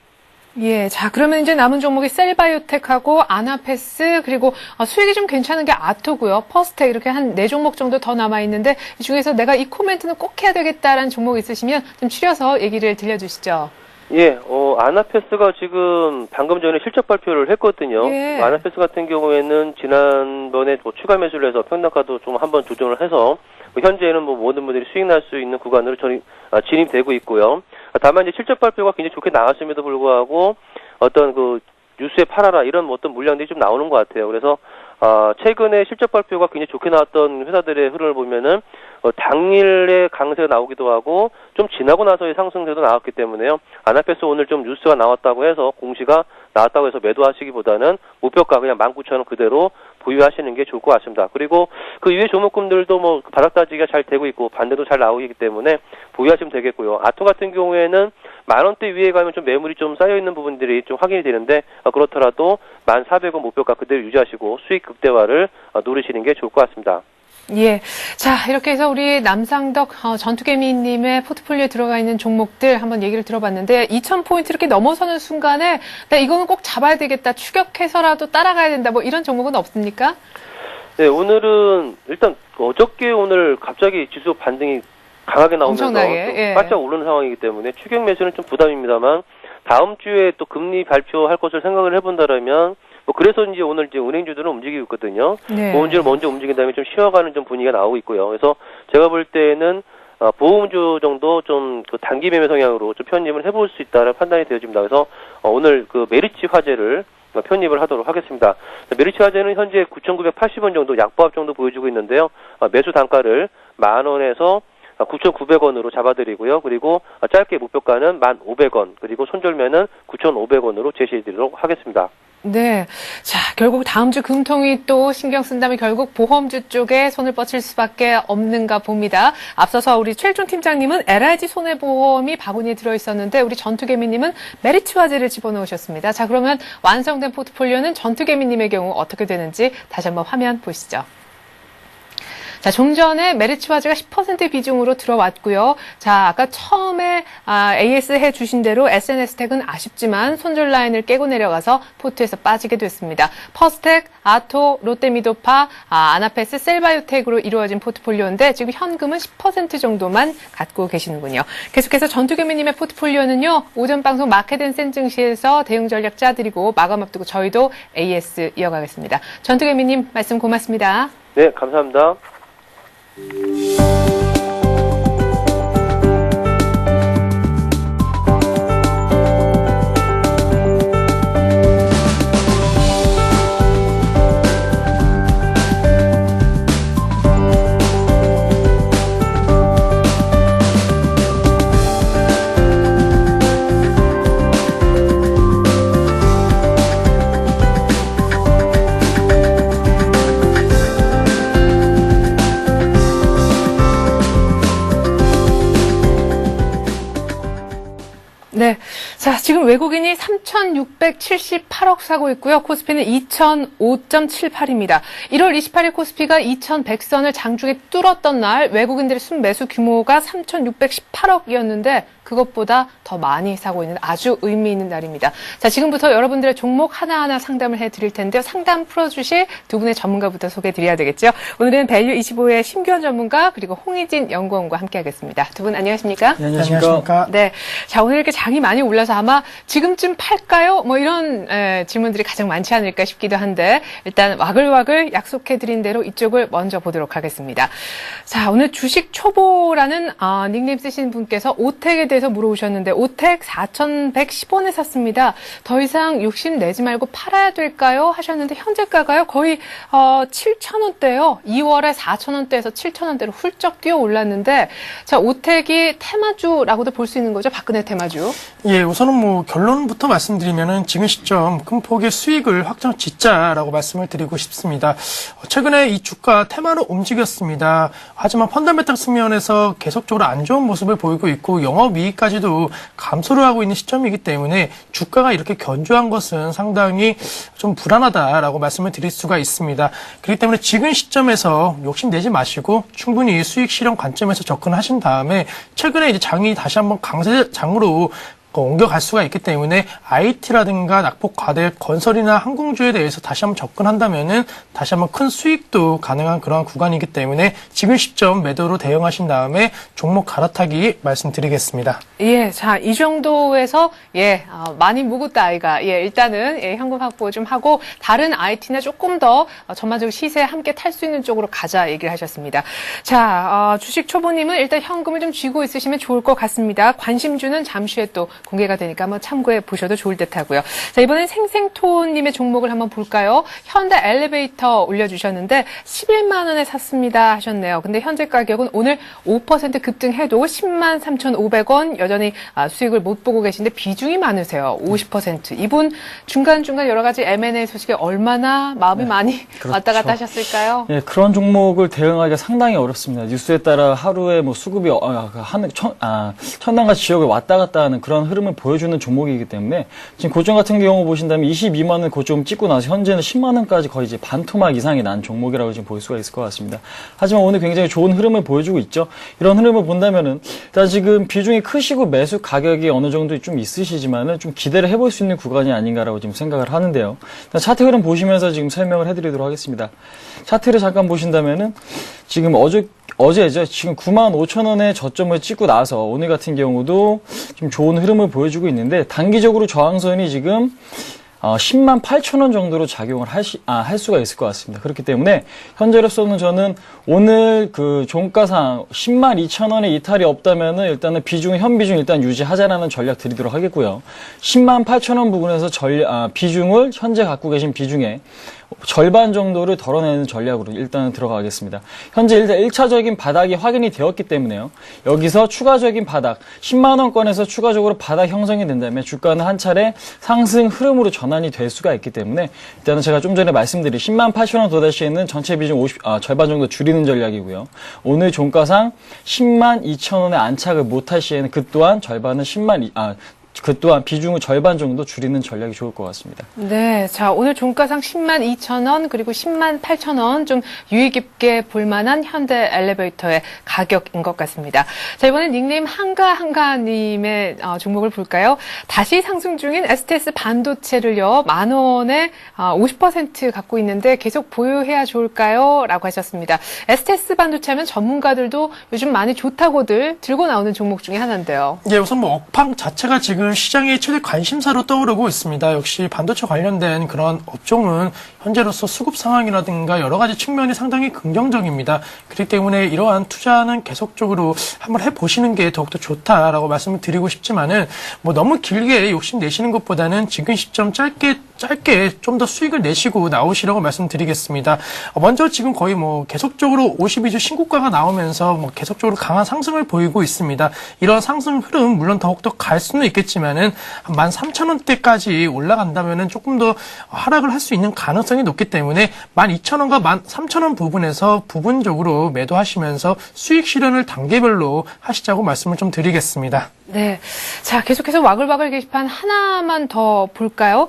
예, 자, 그러면 이제 남은 종목이 셀바이오텍하고 아나페스, 그리고 수익이 좀 괜찮은 게 아토고요. 퍼스텍 이렇게 한 4종목 정도 더 남아있는데 이 중에서 내가 이 코멘트는 꼭 해야 되겠다라는 종목 있으시면 좀 추려서 얘기를 들려주시죠. 예, 아나페스가 지금 방금 전에 실적 발표를 했거든요. 예. 아나페스 같은 경우에는 지난번에 뭐 추가 매수를 해서 평단가도 좀 한번 조정을 해서 현재는 뭐 모든 분들이 수익 날 수 있는 구간으로 진입되고 있고요. 다만 이제 실적 발표가 굉장히 좋게 나왔음에도 불구하고 어떤 그 뉴스에 팔아라 이런 뭐 어떤 물량들이 좀 나오는 것 같아요. 그래서 최근에 실적 발표가 굉장히 좋게 나왔던 회사들의 흐름을 보면은 당일에 강세가 나오기도 하고 좀 지나고 나서의 상승세도 나왔기 때문에요. 아나페스 오늘 좀 뉴스가 나왔다고 해서 공시가 나왔다고 해서 매도하시기보다는 목표가 그냥 19,000원 그대로 보유하시는 게 좋을 것 같습니다. 그리고 그 이외 종목군들도 뭐 바닥 따지기가 잘 되고 있고 반대도 잘 나오기 때문에 보유하시면 되겠고요. 아토 같은 경우에는 10,000원대 위에 가면 좀 매물이 좀 쌓여 있는 부분들이 좀 확인이 되는데 그렇더라도 1,400원 목표가 그대로 유지하시고 수익 극대화를 노리시는 게 좋을 것 같습니다. 예. 자, 이렇게 해서 우리 남상덕 전투개미님의 포트폴리오에 들어가 있는 종목들 한번 얘기를 들어봤는데 2,000포인트 이렇게 넘어서는 순간에 나 이거는 꼭 잡아야 되겠다. 추격해서라도 따라가야 된다. 뭐 이런 종목은 없습니까? 네, 오늘은 일단 어저께 오늘 갑자기 지수 반등이 강하게 나오면서 엄청나게, 좀 바짝 오르는 상황이기 때문에 추격 매수는 좀 부담입니다만 다음 주에 또 금리 발표할 것을 생각을 해본다라면 뭐 그래서 이제 오늘 이제 은행주들은 움직이고 있거든요. 네. 보험주를 먼저 움직인 다음에 좀 쉬어가는 좀 분위기가 나오고 있고요. 그래서 제가 볼 때는 보험주 정도 좀 그 단기 매매 성향으로 좀 편입을 해볼 수 있다는 판단이 되어집니다. 그래서 오늘 그 메리츠 화재를 편입을 하도록 하겠습니다. 메리츠 화재는 현재 9,980원 정도 약보합 정도 보여주고 있는데요. 매수 단가를 10,000원에서 9,900원으로 잡아드리고요. 그리고 짧게 목표가는 1,500원, 그리고 손절매는 9,500원으로 제시해드리도록 하겠습니다. 네. 자, 결국 다음 주 금통이 또 신경 쓴다면 결국 보험주 쪽에 손을 뻗칠 수밖에 없는가 봅니다. 앞서서 우리 최일종 팀장님은 LIG 손해보험이 바구니에 들어있었는데 우리 전투개미님은 메리츠 화재를 집어넣으셨습니다. 자, 그러면 완성된 포트폴리오는 전투개미님의 경우 어떻게 되는지 다시 한번 화면 보시죠. 자, 좀 전에 메리츠 화재가 10% 비중으로 들어왔고요. 자, 아까 처음에 AS 해주신 대로 SNS택은 아쉽지만 손절 라인을 깨고 내려가서 포트에서 빠지게 됐습니다. 퍼스텍, 아토, 롯데미도파, 아나페스, 셀바이오텍으로 이루어진 포트폴리오인데 지금 현금은 10% 정도만 갖고 계시는군요. 계속해서 전투개미님의 포트폴리오는요. 오전 방송 마켓앤센 증시에서 대응 전략 짜드리고 마감 앞두고 저희도 AS 이어가겠습니다. 전투개미님 말씀 고맙습니다. 네, 감사합니다. 네. 자, 지금 외국인이 3,678억 사고 있고요. 코스피는 2,005.78입니다. 1월 28일 코스피가 2,100선을 장중에 뚫었던 날 외국인들의 순매수 규모가 3,618억이었는데 그것보다 더 많이 사고 있는 아주 의미 있는 날입니다. 자, 지금부터 여러분들의 종목 하나하나 상담을 해드릴 텐데요. 상담 풀어주실 두 분의 전문가부터 소개해드려야 되겠죠. 오늘은 밸류25의 심규현 전문가 그리고 홍희진 연구원과 함께하겠습니다. 두 분 안녕하십니까? 네, 안녕하십니까? 네. 자, 오늘 이렇게 장이 많이 올라서 아마 지금쯤 팔까요? 뭐 이런 질문들이 가장 많지 않을까 싶기도 한데 일단 와글와글 약속해드린 대로 이쪽을 먼저 보도록 하겠습니다. 자, 오늘 주식 초보라는 닉네임 쓰신 분께서 오텍에 대해서 물어보셨는데 오텍 4,110원에 샀습니다. 더 이상 욕심 내지 말고 팔아야 될까요? 하셨는데 현재가가요 거의 7,000원대요. 2월에 4,000원대에서 7,000원대로 훌쩍 뛰어 올랐는데 자, 오텍이 테마주라고도 볼 수 있는 거죠? 박근혜 테마주. 예, 우선은 뭐 결론부터 말씀드리면은 지금 시점 큰 폭의 수익을 확정 짓자라고 말씀을 드리고 싶습니다. 최근에 이 주가 테마로 움직였습니다. 하지만 펀더멘탈 측면에서 계속적으로 안 좋은 모습을 보이고 있고 영업이익까지도 감소를 하고 있는 시점이기 때문에 주가가 이렇게 견조한 것은 상당히 좀 불안하다라고 말씀을 드릴 수가 있습니다. 그렇기 때문에 지금 시점에서 욕심내지 마시고 충분히 수익 실현 관점에서 접근하신 다음에 최근에 이제 장이 다시 한번 강세장으로 옮겨갈 수가 있기 때문에 IT라든가 낙폭 과대 건설이나 항공주에 대해서 다시 한번 접근한다면은 다시 한번 큰 수익도 가능한 그러한 구간이기 때문에 지금 시점 매도로 대응하신 다음에 종목 갈아타기 말씀드리겠습니다. 예, 자, 이 정도에서 많이 묵었다 아이가. 예, 일단은 현금 확보 좀 하고 다른 IT나 조금 더 전반적으로 시세에 함께 탈 수 있는 쪽으로 가자 얘기를 하셨습니다. 자, 주식 초보님은 일단 현금을 좀 쥐고 있으시면 좋을 것 같습니다. 관심주는 잠시 후에 또 공개가 되니까 한번 참고해 보셔도 좋을 듯 하고요. 자, 이번엔 생생톤님의 종목을 한번 볼까요? 현대 엘리베이터 올려주셨는데 11만 원에 샀습니다 하셨네요. 근데 현재 가격은 오늘 5% 급등해도 10만 3,500원 여전히 수익을 못 보고 계신데 비중이 많으세요. 50%. 이분 중간중간 여러 가지 M&A 소식에 얼마나 마음이 많이 그렇죠. 왔다 갔다 하셨을까요? 예, 그런 종목을 대응하기가 상당히 어렵습니다. 뉴스에 따라 하루에 뭐 수급이 천당과 지역을 왔다 갔다 하는 그런 흐름을 보여주는 종목이기 때문에 지금 고점 같은 경우 보신다면 22만 원 고점 찍고 나서 현재는 10만 원까지 거의 이제 반토막 이상이 난 종목이라고 지금 볼 수가 있을 것 같습니다. 하지만 오늘 굉장히 좋은 흐름을 보여주고 있죠. 이런 흐름을 본다면은 일단 지금 비중이 크시고 매수 가격이 어느 정도 좀 있으시지만은 좀 기대를 해볼 수 있는 구간이 아닌가라고 지금 생각을 하는데요. 일단 차트 흐름 보시면서 지금 설명을 해드리도록 하겠습니다. 차트를 잠깐 보신다면은 지금 어제죠. 지금 95,000원에 저점을 찍고 나서 오늘 같은 경우도 좀 좋은 흐름을 보여주고 있는데 단기적으로 저항선이 지금 108,000원 정도로 작용을 할 수가 있을 것 같습니다. 그렇기 때문에 현재로서는 저는 오늘 그 종가상 102,000원에 이탈이 없다면은 일단은 현비중 일단 유지하자라는 전략 드리도록 하겠고요. 108,000원 부분에서 비중을 현재 갖고 계신 비중에 절반 정도를 덜어내는 전략으로 일단은 들어가겠습니다. 현재 일단 1차적인 바닥이 확인이 되었기 때문에요. 여기서 추가적인 바닥, 10만 원권에서 추가적으로 바닥 형성이 된다면 주가는 한 차례 상승 흐름으로 전환이 될 수가 있기 때문에 일단은 제가 좀 전에 말씀드린 10만 8천 원 도달시에는 전체 비중 절반 정도 줄이는 전략이고요. 오늘 종가상 10만 2천 원에 안착을 못할 시에는 그 또한 그 또한 비중을 절반 정도 줄이는 전략이 좋을 것 같습니다. 네, 자 오늘 종가상 10만 2천 원 그리고 10만 8천 원 좀 유의 깊게 볼만한 현대 엘리베이터의 가격인 것 같습니다. 자 이번엔 닉네임 한가한가님의 종목을 볼까요? 다시 상승 중인 STS 반도체를요 10,000원에 50% 갖고 있는데 계속 보유해야 좋을까요? 라고 하셨습니다. STS 반도체 하면 전문가들도 요즘 많이 좋다고들 들고 나오는 종목 중에 하나인데요. 예, 우선 뭐 억팡 자체가 지금 시장의 최대 관심사로 떠오르고 있습니다. 역시 반도체 관련된 그런 업종은 현재로서 수급 상황이라든가 여러 가지 측면이 상당히 긍정적입니다. 그렇기 때문에 이러한 투자는 계속적으로 한번 해보시는 게 더욱더 좋다라고 말씀을 드리고 싶지만은 뭐 너무 길게 욕심 내시는 것보다는 지금 시점 짧게 좀 더 수익을 내시고 나오시라고 말씀드리겠습니다. 먼저 지금 거의 뭐 계속적으로 52주 신고가가 나오면서 뭐 계속적으로 강한 상승을 보이고 있습니다. 이런 상승 흐름 물론 더욱더 갈 수는 있겠지만은 13,000원대까지 올라간다면은 조금 더 하락을 할 수 있는 가능성이 높기 때문에 12,000원과 13,000원 부분에서 부분적으로 매도하시면서 수익 실현을 단계별로 하시자고 말씀을 좀 드리겠습니다. 네. 자, 계속해서 와글와글 게시판 하나만 더 볼까요?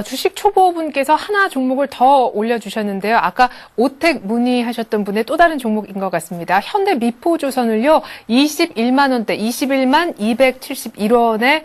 주식 초보분께서 하나 종목을 더 올려주셨는데요. 아까 오택 문의하셨던 분의 또 다른 종목인 것 같습니다. 현대 미포조선을요, 21만원대, 21만 271원에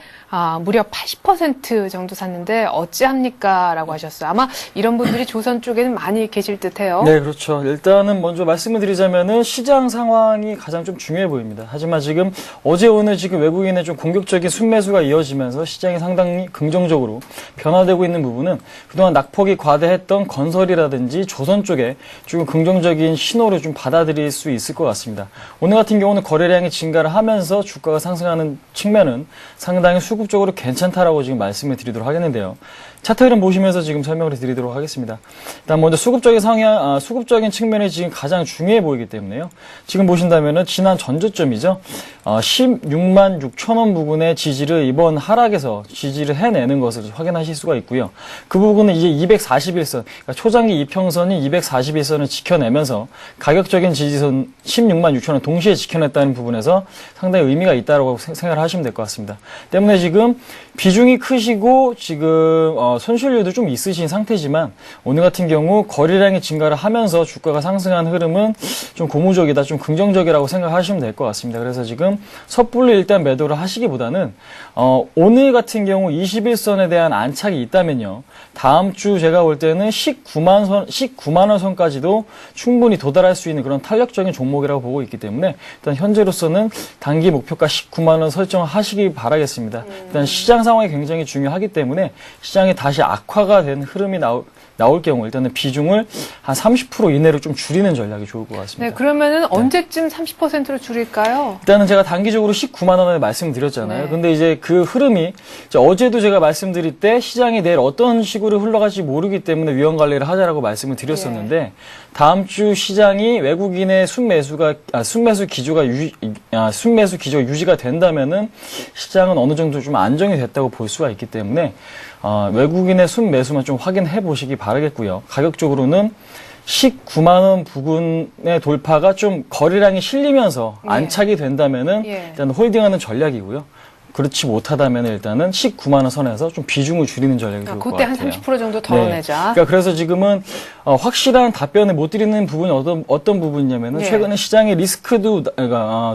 무려 80% 정도 샀는데 어찌합니까? 라고 하셨어요. 아마 이런 분들이 조선 쪽에는 많이 계실 듯해요. 네, 그렇죠. 일단은 먼저 말씀을 드리자면은 시장 상황이 가장 좀 중요해 보입니다. 하지만 지금 어제 오늘 지금 외국인의 좀 공격적인 순매수가 이어지면서 시장이 상당히 긍정적으로 변화되고 있는 부분은 그동안 낙폭이 과대했던 건설이라든지 조선 쪽에 좀 긍정적인 신호를 좀 받아들일 수 있을 것 같습니다. 오늘 같은 경우는 거래량이 증가를 하면서 주가가 상승하는 측면은 상당히 수급적으로 괜찮다라고 지금 말씀을 드리도록 하겠는데요. 차트 흐름 보시면서 지금 설명을 드리도록 하겠습니다. 일단 먼저 수급적인 측면이 지금 가장 중요해 보이기 때문에요. 지금 보신다면은 지난 전저점이죠. 16만 6천 원 부분의 지지를 이번 하락에서 지지를 해내는 것을 확인하실 수가 있고요. 그 부분은 이제 241선, 그러니까 초장기 이평선이 241선을 지켜내면서 가격적인 지지선 16만 6천 원 동시에 지켜냈다는 부분에서 상당히 의미가 있다고 생각을 하시면 될 것 같습니다. 때문에 지금 비중이 크시고 지금 손실률도 좀 있으신 상태지만 오늘 같은 경우 거래량이 증가를 하면서 주가가 상승한 흐름은 좀 고무적이다, 좀 긍정적이라고 생각하시면 될 것 같습니다. 그래서 지금 섭불로 일단 매도를 하시기보다는 오늘 같은 경우 21선에 대한 안착이 있다면요. 다음 주 제가 볼 때는 19만 원 선까지도 충분히 도달할 수 있는 그런 탄력적인 종목이라고 보고 있기 때문에 일단 현재로서는 단기 목표가 19만 원 설정하시기 바라겠습니다. 일단 시장 상황이 굉장히 중요하기 때문에 시장이 다시 악화가 된 흐름이 나올 경우 일단은 비중을 한 30% 이내로 좀 줄이는 전략이 좋을 것 같습니다. 네, 그러면은 언제쯤 30%로 줄일까요? 일단은 제가 단기적으로 19만 원을 말씀드렸잖아요. 네. 근데 이제 그 흐름이 어제도 제가 말씀드릴 때 시장이 내일 어떤 식으로 흘러갈지 모르기 때문에 위험 관리를 하자라고 말씀을 드렸었는데 다음 주 시장이 외국인의 순매수 기조가 유지가 된다면은 시장은 어느 정도 좀 안정이 됐다고 볼 수가 있기 때문에 외국인의 순매수만 좀 확인해 보시기 바라겠고요. 가격적으로는 19만 원 부근의 돌파가 좀 거래량이 실리면서 안착이 된다면은 일단 홀딩하는 전략이고요. 그렇지 못하다면 일단은 19만 원 선에서 좀 비중을 줄이는 전략이 좋을 것 그때 같아요. 한 30% 정도 덜어내자. 네. 그러니까 그래서 지금은 확실한 답변을 못 드리는 부분이 어떤 부분이냐면은 최근에 시장의 리스크도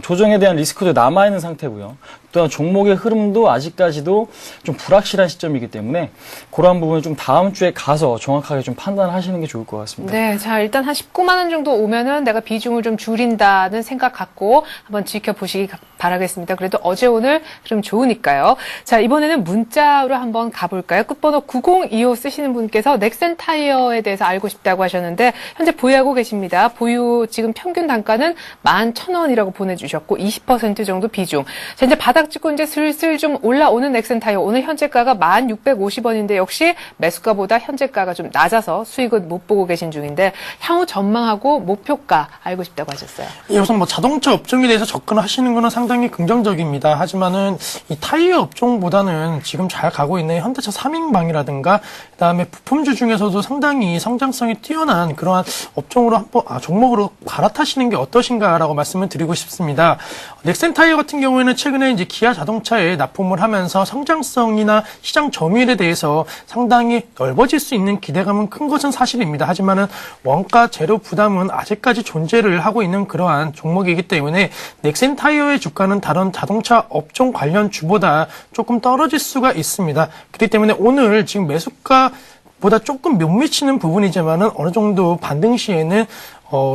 조정에 대한 리스크도 남아 있는 상태고요. 또한 종목의 흐름도 아직까지도 좀 불확실한 시점이기 때문에 그러한 부분을 좀 다음 주에 가서 정확하게 좀 판단하시는 게 좋을 것 같습니다. 네, 자 일단 한 19만 원 정도 오면은 내가 비중을 좀 줄인다는 생각 갖고 한번 지켜보시기 바라겠습니다. 그래도 어제 오늘 흐름 좋으니까요. 자, 이번에는 문자로 한번 가볼까요? 끝번호 9025 쓰시는 분께서 넥센 타이어에 대해서 알고 싶다고 하셨는데 현재 보유하고 계십니다. 보유 지금 평균 단가는 11,000원이라고 보내주셨고 20% 정도 비중. 자, 이제 바닥 찍고 이제 슬슬 좀 올라오는 넥센 타이어. 오늘 현재가가 1,650원인데 역시 매수가보다 현재가가 좀 낮아서 수익은 못 보고 계신 중인데 향후 전망하고 목표가 알고 싶다고 하셨어요. 예, 우선 뭐 자동차 업종에 대해서 접근하시는 거는 상당히 긍정적입니다. 하지만은 이 타이어 업종보다는 지금 잘 가고 있는 현대차 3인방이라든가 그다음에 부품주 중에서도 상당히 성장성이 뛰어난 그러한 업종으로 한번 종목으로 갈아타시는 게 어떠신가라고 말씀을 드리고 싶습니다. 넥센 타이어 같은 경우에는 최근에 이제 기아 자동차에 납품을 하면서 성장성이나 시장 점유율에 대해서 상당히 넓어질 수 있는 기대감은 큰 것은 사실입니다. 하지만은 원가 재료 부담은 아직까지 존재를 하고 있는 그러한 종목이기 때문에 넥센 타이어의 주가는 다른 자동차 업종 관련 주보다 조금 떨어질 수가 있습니다. 그렇기 때문에 오늘 지금 매수가보다 조금 못 미치는 부분이지만은 어느 정도 반등 시에는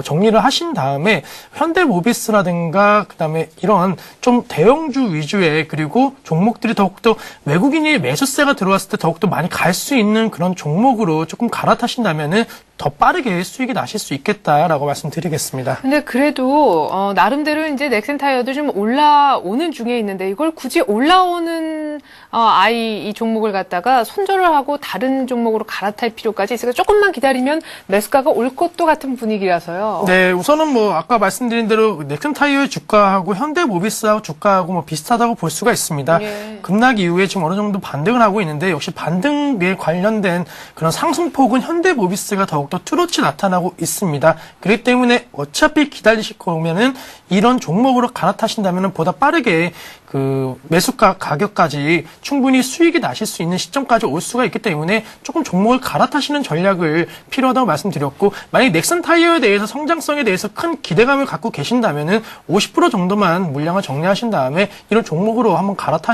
정리를 하신 다음에 현대모비스라든가 그다음에 이런 좀 대형주 위주의 그리고 종목들이 더욱더 외국인이 매수세가 들어왔을 때 더욱더 많이 갈 수 있는 그런 종목으로 조금 갈아타신다면은 더 빠르게 수익이 나실 수 있겠다라고 말씀드리겠습니다. 근데 그래도 나름대로 이제 넥센 타이어도 좀 올라오는 중에 있는데 이걸 굳이 올라오는 이 종목을 갖다가 손절을 하고 다른 종목으로 갈아탈 필요까지 있으니까 조금만 기다리면 매수가가 올 것도 같은 분위기라서요. 네, 우선은 뭐 아까 말씀드린 대로 넥센 타이어의 주가하고 현대모비스하고 주가하고 뭐 비슷하다고 볼 수가 있습니다. 예. 급락 이후에 지금 어느 정도 반등을 하고 있는데 역시 반등에 관련된 그런 상승폭은 현대모비스가 더욱더 뚜렷이 나타나고 있습니다. 그렇기 때문에 어차피 기다리실 거면은 이런 종목으로 갈아타신다면은 보다 빠르게 그 매수가 가격까지 충분히 수익이 나실 수 있는 시점까지 올 수가 있기 때문에 조금 종목을 갈아타시는 전략을 필요하다고 말씀드렸고, 만약에 넥센 타이어에 대해서 성장성에 대해서 큰 기대감을 갖고 계신다면은 50% 정도만 물량을 정리하신 다음에 이런 종목으로 한번 갈아타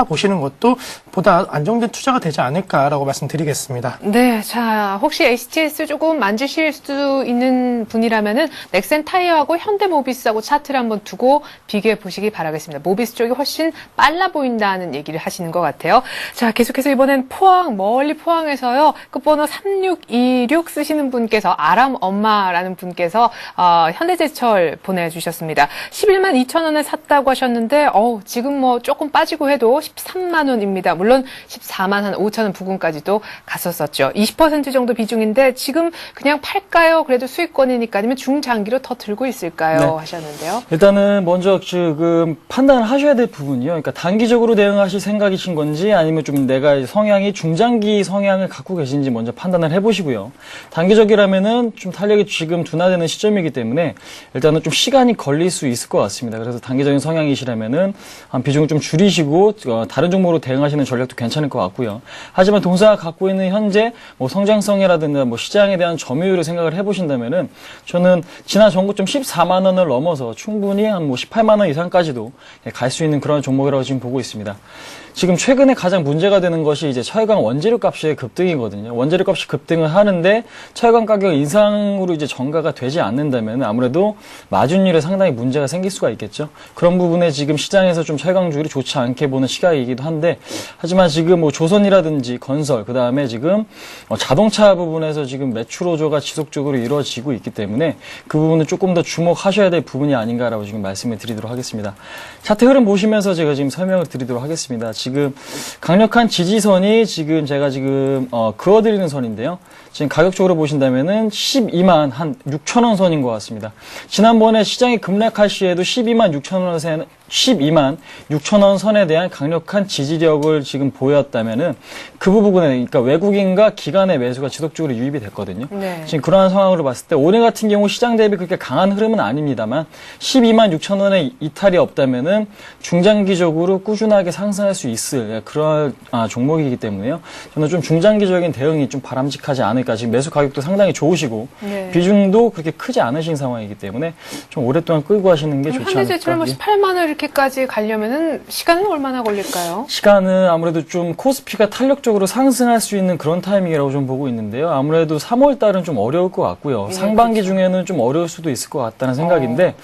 보시는 것도 보다 안정된 투자가 되지 않을까라고 말씀드리겠습니다. 네, 자, 혹시 HTS 조금 만지실 수 있는 분이라면은 넥센 타이어하고 현대모비스하고 차트를 한번 두고 비교해 보시기 바라겠습니다. 모비스 쪽이 훨씬 빨라 보인다는 얘기를 하시는 것 같아요. 자, 계속해서 이번엔 멀리 포항에서요. 끝번호 3626 쓰시는 분께서 아람 엄마라는 분께서 현대제철 보내주셨습니다. 11만 2천 원에 샀다고 하셨는데 지금 뭐 조금 빠지고 해도 13만 원입니다. 물론 14만 한 5천 원 부근까지도 갔었었죠. 20% 정도 비중인데 지금 그냥 팔까요? 그래도 수익권이니까 아니면 중장기로 더 들고 있을까요? 네. 하셨는데요. 일단은 먼저 지금 판단을 하셔야 될 부분이요. 그러니까 단기적으로 대응하실 생각이신 건지 아니면 좀 내가 성향이 중장기 성향을 갖고 계신지 먼저 판단을 해보시고요. 단기적이라면은 좀 탄력이 지금 둔화되는 시점이기 때문에 일단은 좀 시간이 걸릴 수 있을 것 같습니다. 그래서 단기적인 성향이시라면은 비중을 좀 줄이시고 다른 종목으로 대응하시는 전략도 괜찮을 것 같고요. 하지만 동사가 갖고 있는 현재 뭐 성장성이라든가 뭐 시장에 대한 점유율을 생각을 해보신다면은 저는 지난 전고점 14만 원을 넘어서 충분히 한 뭐 18만 원 이상까지도 갈 수 있는 그런 종목이라고 지금 보고 있습니다. 지금 최근에 가장 문제가 되는 것이 이제 철강 원재료 값의 급등이거든요. 원재료 값이 급등을 하는데 철강 가격 인상으로 이제 전가가 되지 않는다면 아무래도 마진율에 상당히 문제가 생길 수가 있겠죠. 그런 부분에 지금 시장에서 좀 철강주들이 좋지 않게 보는 시각이기도 한데, 하지만 지금 뭐 조선이라든지 건설, 그 다음에 지금 자동차 부분에서 지금 매출 호조가 지속적으로 이루어지고 있기 때문에 그 부분은 조금 더 주목하셔야 될 부분이 아닌가라고 지금 말씀을 드리도록 하겠습니다. 차트 흐름 보시면서 제가 지금 설명을 드리도록 하겠습니다. 지금 강력한 지지선이 지금 제가 지금 그어드리는 선인데요. 지금 가격적으로 보신다면은 12만 한 6천 원 선인 것 같습니다. 지난번에 시장이 급락할 시에도 12만 6천 원 선에 대한 강력한 지지력을 지금 보였다면은 그 부분에, 그러니까 외국인과 기관의 매수가 지속적으로 유입이 됐거든요. 네. 지금 그러한 상황으로 봤을 때 오늘 같은 경우 시장 대비 그렇게 강한 흐름은 아닙니다만 12만 6천 원의 이탈이 없다면은 중장기적으로 꾸준하게 상승할 수 있을 그런 종목이기 때문에요. 저는 좀 중장기적인 대응이 좀 바람직하지 않을까. 지금 매수 가격도 상당히 좋으시고 네. 비중도 그렇게 크지 않으신 상황이기 때문에 좀 오랫동안 끌고 하시는 게 좋지 않을까. 현대제철 뭐 18만 원 이렇게까지 가려면은 시간은 얼마나 걸릴까요? 시간은 아무래도 좀 코스피가 탄력적으로 상승할 수 있는 그런 타이밍이라고 좀 보고 있는데요. 아무래도 3월 달은 좀 어려울 것 같고요. 네, 상반기 그렇죠. 중에는 좀 어려울 수도 있을 것 같다는 생각인데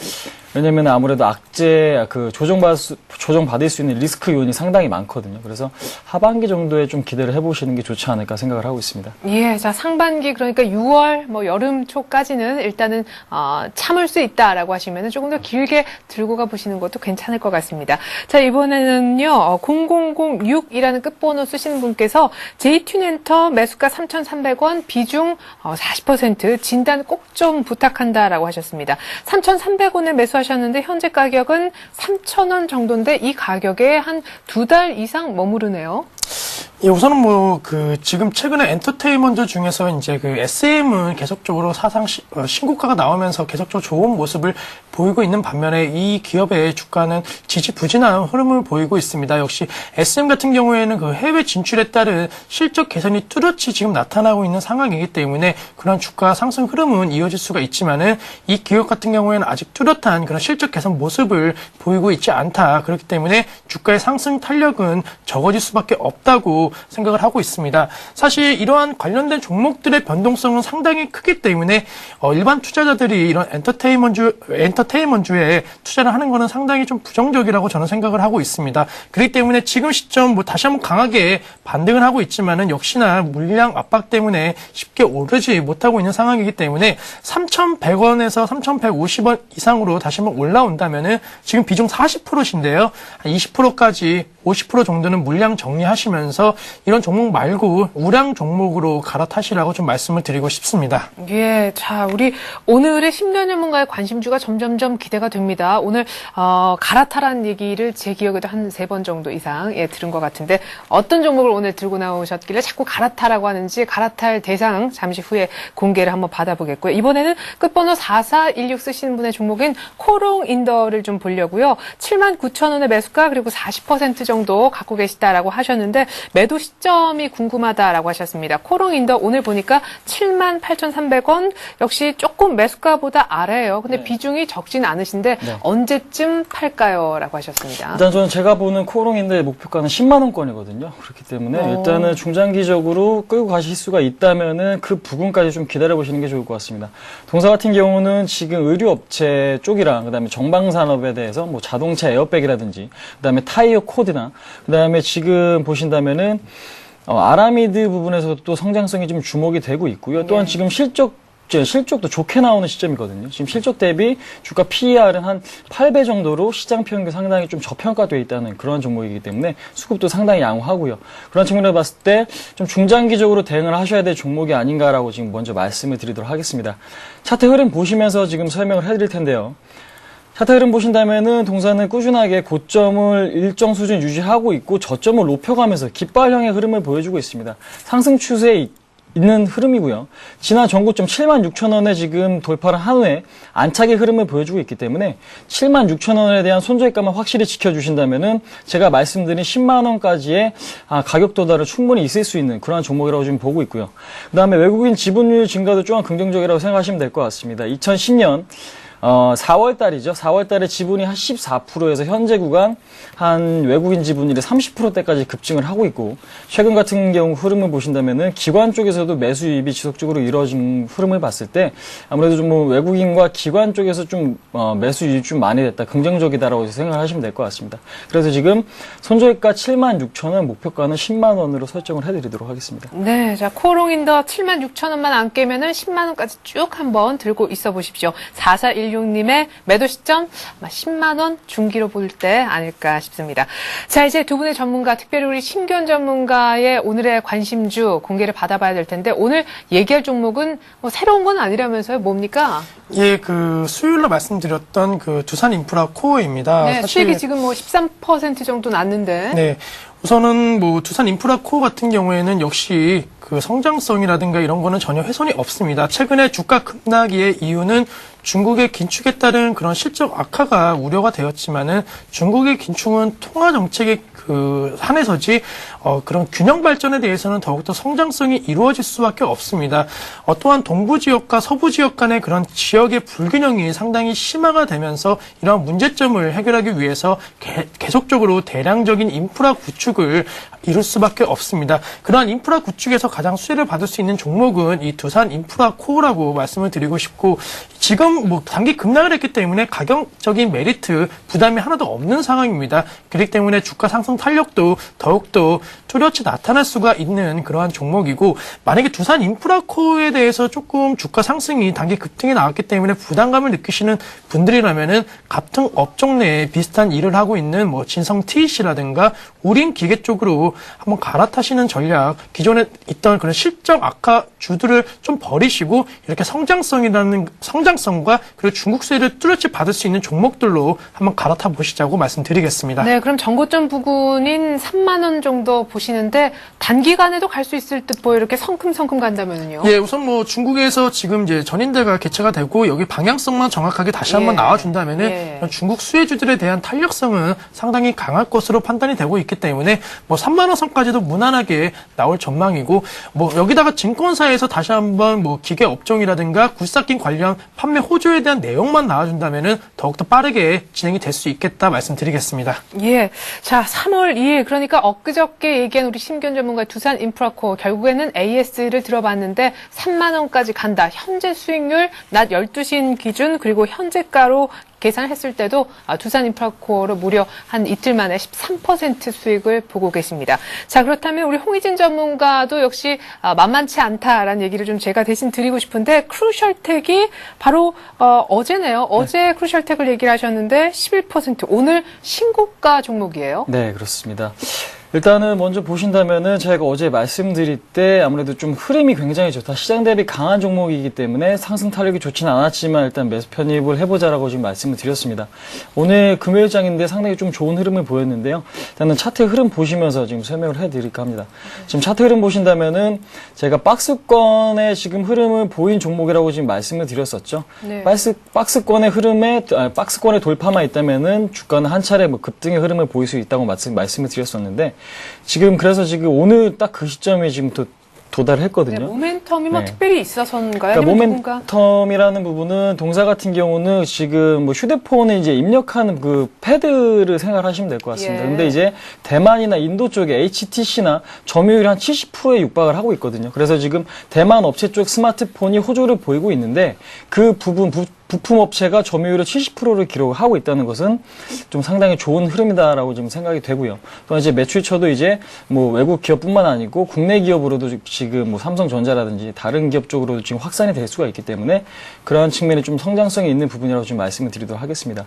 왜냐면 아무래도 악재 조정받을 수 있는 리스크 요인이 상당히 많거든요. 그래서 하반기 정도에 좀 기대를 해보시는 게 좋지 않을까 생각을 하고 있습니다. 예, 자, 상반기, 그러니까 6월, 여름 초까지는 일단은, 참을 수 있다라고 하시면 조금 더 길게 들고 가보시는 것도 괜찮을 것 같습니다. 자, 이번에는요, 0006이라는 끝번호 쓰시는 분께서 JTN터 매수가 3,300원, 비중 40%, 진단 꼭 좀 부탁한다라고 하셨습니다. 3,300원에 매수하셨는데 현재 가격은 3,000원 정도인데 이 가격에 한 2달 이상 머무르네요. 예, 우선은 지금 최근에 엔터테인먼트 중에서 이제 SM은 계속적으로 사상 신고가가 나오면서 계속적으로 좋은 모습을 보이고 있는 반면에 이 기업의 주가는 지지부진한 흐름을 보이고 있습니다. 역시 SM 같은 경우에는 그 해외 진출에 따른 실적 개선이 뚜렷이 지금 나타나고 있는 상황이기 때문에 그런 주가 상승 흐름은 이어질 수가 있지만은 이 기업 같은 경우에는 아직 뚜렷한 그런 실적 개선 모습을 보이고 있지 않다. 그렇기 때문에 주가의 상승 탄력은 적어질 수밖에 없다고 생각을 하고 있습니다. 사실 이러한 관련된 종목들의 변동성은 상당히 크기 때문에 일반 투자자들이 이런 엔터테인먼트에 투자를 하는 것은 상당히 좀 부정적이라고 저는 생각을 하고 있습니다. 그렇기 때문에 지금 시점 다시 한번 강하게 반등을 하고 있지만은 역시나 물량 압박 때문에 쉽게 오르지 못하고 있는 상황이기 때문에 3,100원에서 3,150원 이상으로 다시 한번 올라온다면은 지금 비중 40%신데요. 한 20%까지 50% 정도는 물량 정리하시면서 이런 종목 말고 우량 종목으로 갈아타시라고 좀 말씀을 드리고 싶습니다. 예, 자, 우리 오늘의 10년 전문가의 관심주가 점점점 기대가 됩니다. 오늘 갈아타라는 얘기를 제 기억에도 한 3번 정도 이상 들은 것 같은데 어떤 종목을 오늘 들고 나오셨길래 자꾸 갈아타라고 하는지 갈아탈 대상 잠시 후에 공개를 한번 받아보겠고요. 이번에는 끝번호 4416 쓰시는 분의 종목인 코롱인더를 좀 보려고요. 79,000원의 매수가 그리고 40% 정도 갖고 계시다라고 하셨는데 매도 시점이 궁금하다라고 하셨습니다. 코롱인더 오늘 보니까 78,300원 역시 조금 매수가보다 아래예요. 근데 비중이 적진 않으신데 언제쯤 팔까요? 라고 하셨습니다. 일단 저는 제가 보는 코롱인더의 목표가는 10만 원권이거든요. 그렇기 때문에 일단은 중장기적으로 끌고 가실 수가 있다면은 그 부분까지 좀 기다려 보시는 게 좋을 것 같습니다. 동사 같은 경우는 지금 의류업체 쪽이랑 그다음에 정방산업에 대해서 뭐 자동차 에어백이라든지 그다음에 타이어 코드나 그다음에 지금 보신다면은 아라미드 부분에서도 또 성장성이 좀 주목이 되고 있고요. 또한 지금 실적도 좋게 나오는 시점이거든요. 지금 실적 대비 주가 PER은 한 8배 정도로 시장 평균 상당히 좀 저평가되어 있다는 그런 종목이기 때문에 수급도 상당히 양호하고요. 그런 측면에서 봤을 때 좀 중장기적으로 대응을 하셔야 될 종목이 아닌가라고 지금 먼저 말씀을 드리도록 하겠습니다. 차트 흐름 보시면서 지금 설명을 해드릴 텐데요. 차트 흐름 보신다면은 동사는 꾸준하게 고점을 일정 수준 유지하고 있고 저점을 높여가면서 깃발형의 흐름을 보여주고 있습니다. 상승 추세에 있는 흐름이고요. 지난 전고점 76,000원에 지금 돌파를 한 후에 안착의 흐름을 보여주고 있기 때문에 76,000원에 대한 손절가만 확실히 지켜주신다면은 제가 말씀드린 10만 원까지의 가격 도달을 충분히 있을 수 있는 그런 종목이라고 지금 보고 있고요. 그 다음에 외국인 지분율 증가도 조금 긍정적이라고 생각하시면 될 것 같습니다. 2010년 4월달이죠. 4월달에 지분이 한 14%에서 현재 구간 한 외국인 지분율이 30%대까지 급증을 하고 있고 최근 같은 경우 흐름을 보신다면은 기관 쪽에서도 매수 유입이 지속적으로 이루어진 흐름을 봤을 때 아무래도 좀 외국인과 기관 쪽에서 좀 매수 유입 좀 많이 됐다. 긍정적이다라고 생각하시면 될 것 같습니다. 그래서 지금 손절가 76,000원, 목표가는 10만 원으로 설정을 해드리도록 하겠습니다. 네, 자 코롱인더 76,000원만 안 깨면은 10만 원까지 쭉 한번 들고 있어 보십시오. 4416님의 매도 시점 아마 10만 원 중기로 볼 때 아닐까 싶습니다. 자, 이제 두 분의 전문가, 특별히 우리 신견 전문가의 오늘의 관심주 공개를 받아봐야 될 텐데 오늘 얘기할 종목은 뭐 새로운 건 아니라면서요. 뭡니까? 예, 수요일로 말씀드렸던 두산 인프라 코어입니다. 네, 사실 수익이 지금 13% 정도 났는데. 네. 우선은 두산 인프라 코어 같은 경우에는 역시 성장성이라든가 이런 거는 전혀 훼손이 없습니다. 최근에 주가 급락의 이유는 중국의 긴축에 따른 그런 실적 악화가 우려가 되었지만은 중국의 긴축은 통화 정책에 한해서지 그런 균형 발전에 대해서는 더욱더 성장성이 이루어질 수밖에 없습니다. 또한 동부 지역과 서부 지역 간의 그런 지역의 불균형이 상당히 심화가 되면서 이러한 문제점을 해결하기 위해서 계속적으로 대량적인 인프라 구축을 이룰 수밖에 없습니다. 그러한 인프라 구축에서 가장 수혜를 받을 수 있는 종목은 이 두산 인프라 코어라고 말씀을 드리고 싶고 지금 뭐 단기 급락을 했기 때문에 가격적인 메리트 부담이 하나도 없는 상황입니다. 그렇기 때문에 주가 상승 탄력도 더욱더 뚜렷이 나타날 수가 있는 그러한 종목이고, 만약에 두산 인프라코어에 대해서 조금 주가 상승이 단기 급등이 나왔기 때문에 부담감을 느끼시는 분들이라면은 같은 업종 내에 비슷한 일을 하고 있는 뭐 진성 TEC라든가 우린 기계 쪽으로 한번 갈아타시는 전략, 기존에 있던 그런 실적 악화 주들을 좀 버리시고 이렇게 성장성과 그리고 중국 수혜를 뚜렷이 받을 수 있는 종목들로 한번 갈아타 보시자고 말씀드리겠습니다. 네, 그럼 정고점 부근인 3만 원 정도 보시는데 단기간에도 갈 수 있을 듯 보여. 이렇게 성큼성큼 간다면은요. 예, 우선 뭐 중국에서 지금 이제 전인대가 개최가 되고 여기 방향성만 정확하게 다시 한번 나와준다면은 중국 수혜주들에 대한 탄력성은 상당히 강할 것으로 판단이 되고 있기 때문에 뭐 3만 원 선까지도 무난하게 나올 전망이고, 뭐 여기다가 증권사에서 다시 한번 뭐 기계 업종이라든가 굴삭긴 관련 판매 호조에 대한 내용만 나와준다면은 더욱더 빠르게 진행이 될 수 있겠다 말씀드리겠습니다. 예. 자, 3월 2일, 그러니까 엊그저께 얘기한 우리 심기현 전문가의 두산 인프라코어, 결국에는 AS를 들어봤는데 3만 원까지 간다. 현재 수익률 낮 12시인 기준, 그리고 현재가로 계산했을 때도 두산 인프라코어로 무려 한 이틀 만에 13% 수익을 보고 계십니다. 자, 그렇다면 우리 홍희진 전문가도 역시 만만치 않다라는 얘기를 좀 제가 대신 드리고 싶은데, 크루셜텍이 바로 어제네요. 어제 크루셜텍을 얘기를 하셨는데 11%, 오늘 신고가 종목이에요. 네, 그렇습니다. 일단은 먼저 보신다면은 제가 어제 말씀드릴 때 아무래도 좀 흐름이 굉장히 좋다. 시장 대비 강한 종목이기 때문에 상승 탄력이 좋지는 않았지만 일단 매수 편입을 해보자라고 지금 말씀을 드렸습니다. 오늘 금요일장인데 상당히 좀 좋은 흐름을 보였는데요. 일단은 차트 흐름 보시면서 지금 설명을 해드릴까 합니다. 지금 차트 흐름 보신다면은 제가 박스권의 지금 흐름을 보인 종목이라고 지금 말씀을 드렸었죠. 네. 박스권의 박스권의 돌파만 있다면은 주가는 한 차례 뭐 급등의 흐름을 보일 수 있다고 말씀을 드렸었는데, 그래서 지금 오늘 딱 그 시점에 지금 도달했거든요. 네, 모멘텀이 뭐 특별히 있어서인가요? 그러니까 모멘텀이라는 부분은 동사 같은 경우는 지금 뭐 휴대폰에 이제 입력하는 그 패드를 생각하시면 될 것 같습니다. 근데 이제 대만이나 인도 쪽에 HTC나 점유율이 한 70%에 육박을 하고 있거든요. 그래서 지금 대만 업체 쪽 스마트폰이 호조를 보이고 있는데, 그 부품 업체가 점유율의 70%를 기록하고 있다는 것은 좀 상당히 좋은 흐름이다라고 지금 생각이 되고요. 또 이제 매출처도 이제 뭐 외국 기업뿐만 아니고 국내 기업으로도 지금 뭐 삼성전자라든지 다른 기업 쪽으로도 지금 확산이 될 수가 있기 때문에 그러한 측면에 좀 성장성이 있는 부분이라고 좀 말씀을 드리도록 하겠습니다.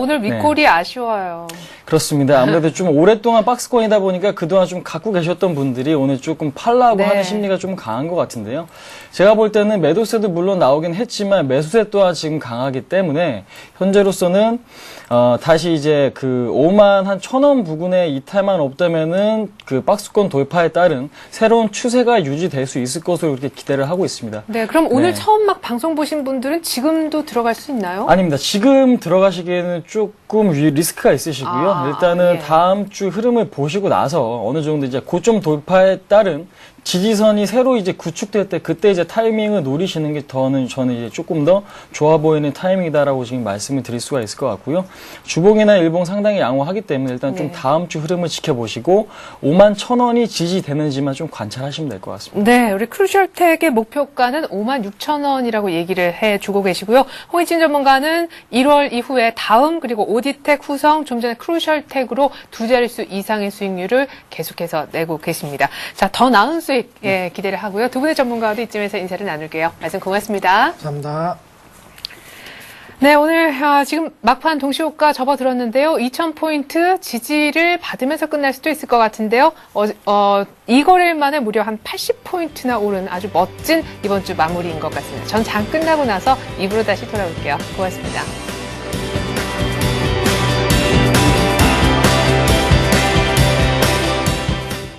오늘 윗골이 아쉬워요. 그렇습니다. 아무래도 좀 오랫동안 박스권이다 보니까 그동안 좀 갖고 계셨던 분들이 오늘 조금 팔라고 하는 심리가 좀 강한 것 같은데요. 제가 볼 때는 매도세도 물론 나오긴 했지만 매수세 또한 지금 강하기 때문에 현재로서는 다시 이제 그 5만 한 1,000원 부근에 이탈만 없다면은 그 박스권 돌파에 따른 새로운 추세가 유지될 수 있을 것으로 그렇게 기대를 하고 있습니다. 네, 그럼 오늘 처음 막 방송 보신 분들은 지금도 들어갈 수 있나요? 아닙니다. 지금 들어가시기에는 조금 리스크가 있으시고요. 일단은 다음 주 흐름을 보시고 나서 어느 정도 이제 고점 돌파에 따른 지지선이 새로 이제 구축될 때 그때 이제 타이밍을 노리시는 게 저는 이제 조금 더 좋아 보이는 타이밍이다라고 지금 말씀을 드릴 수가 있을 것 같고요. 주봉이나 일봉 상당히 양호하기 때문에 일단 좀 다음 주 흐름을 지켜보시고 5만 1,000원이 지지되는지만 좀 관찰하시면 될 것 같습니다. 네, 우리 크루셜텍의 목표가는 5만 6천 원이라고 얘기를 해주고 계시고요. 홍희진 전문가는 1월 이후에 다음, 그리고 오디텍, 후성, 좀 전에 크루셜텍으로 두 자릿수 이상의 수익률을 계속해서 내고 계십니다. 자, 더 나은 수익 기대를 하고요. 두 분의 전문가와도 이쯤에서 인사를 나눌게요. 말씀 고맙습니다. 감사합니다. 네, 오늘 지금 막판 동시호가 접어들었는데요. 2,000포인트 지지를 받으면서 끝날 수도 있을 것 같은데요. 이 거래일 만에 무려 한 80포인트나 오른 아주 멋진 이번 주 마무리인 것 같습니다. 전 장 끝나고 나서 입으로 다시 돌아올게요. 고맙습니다.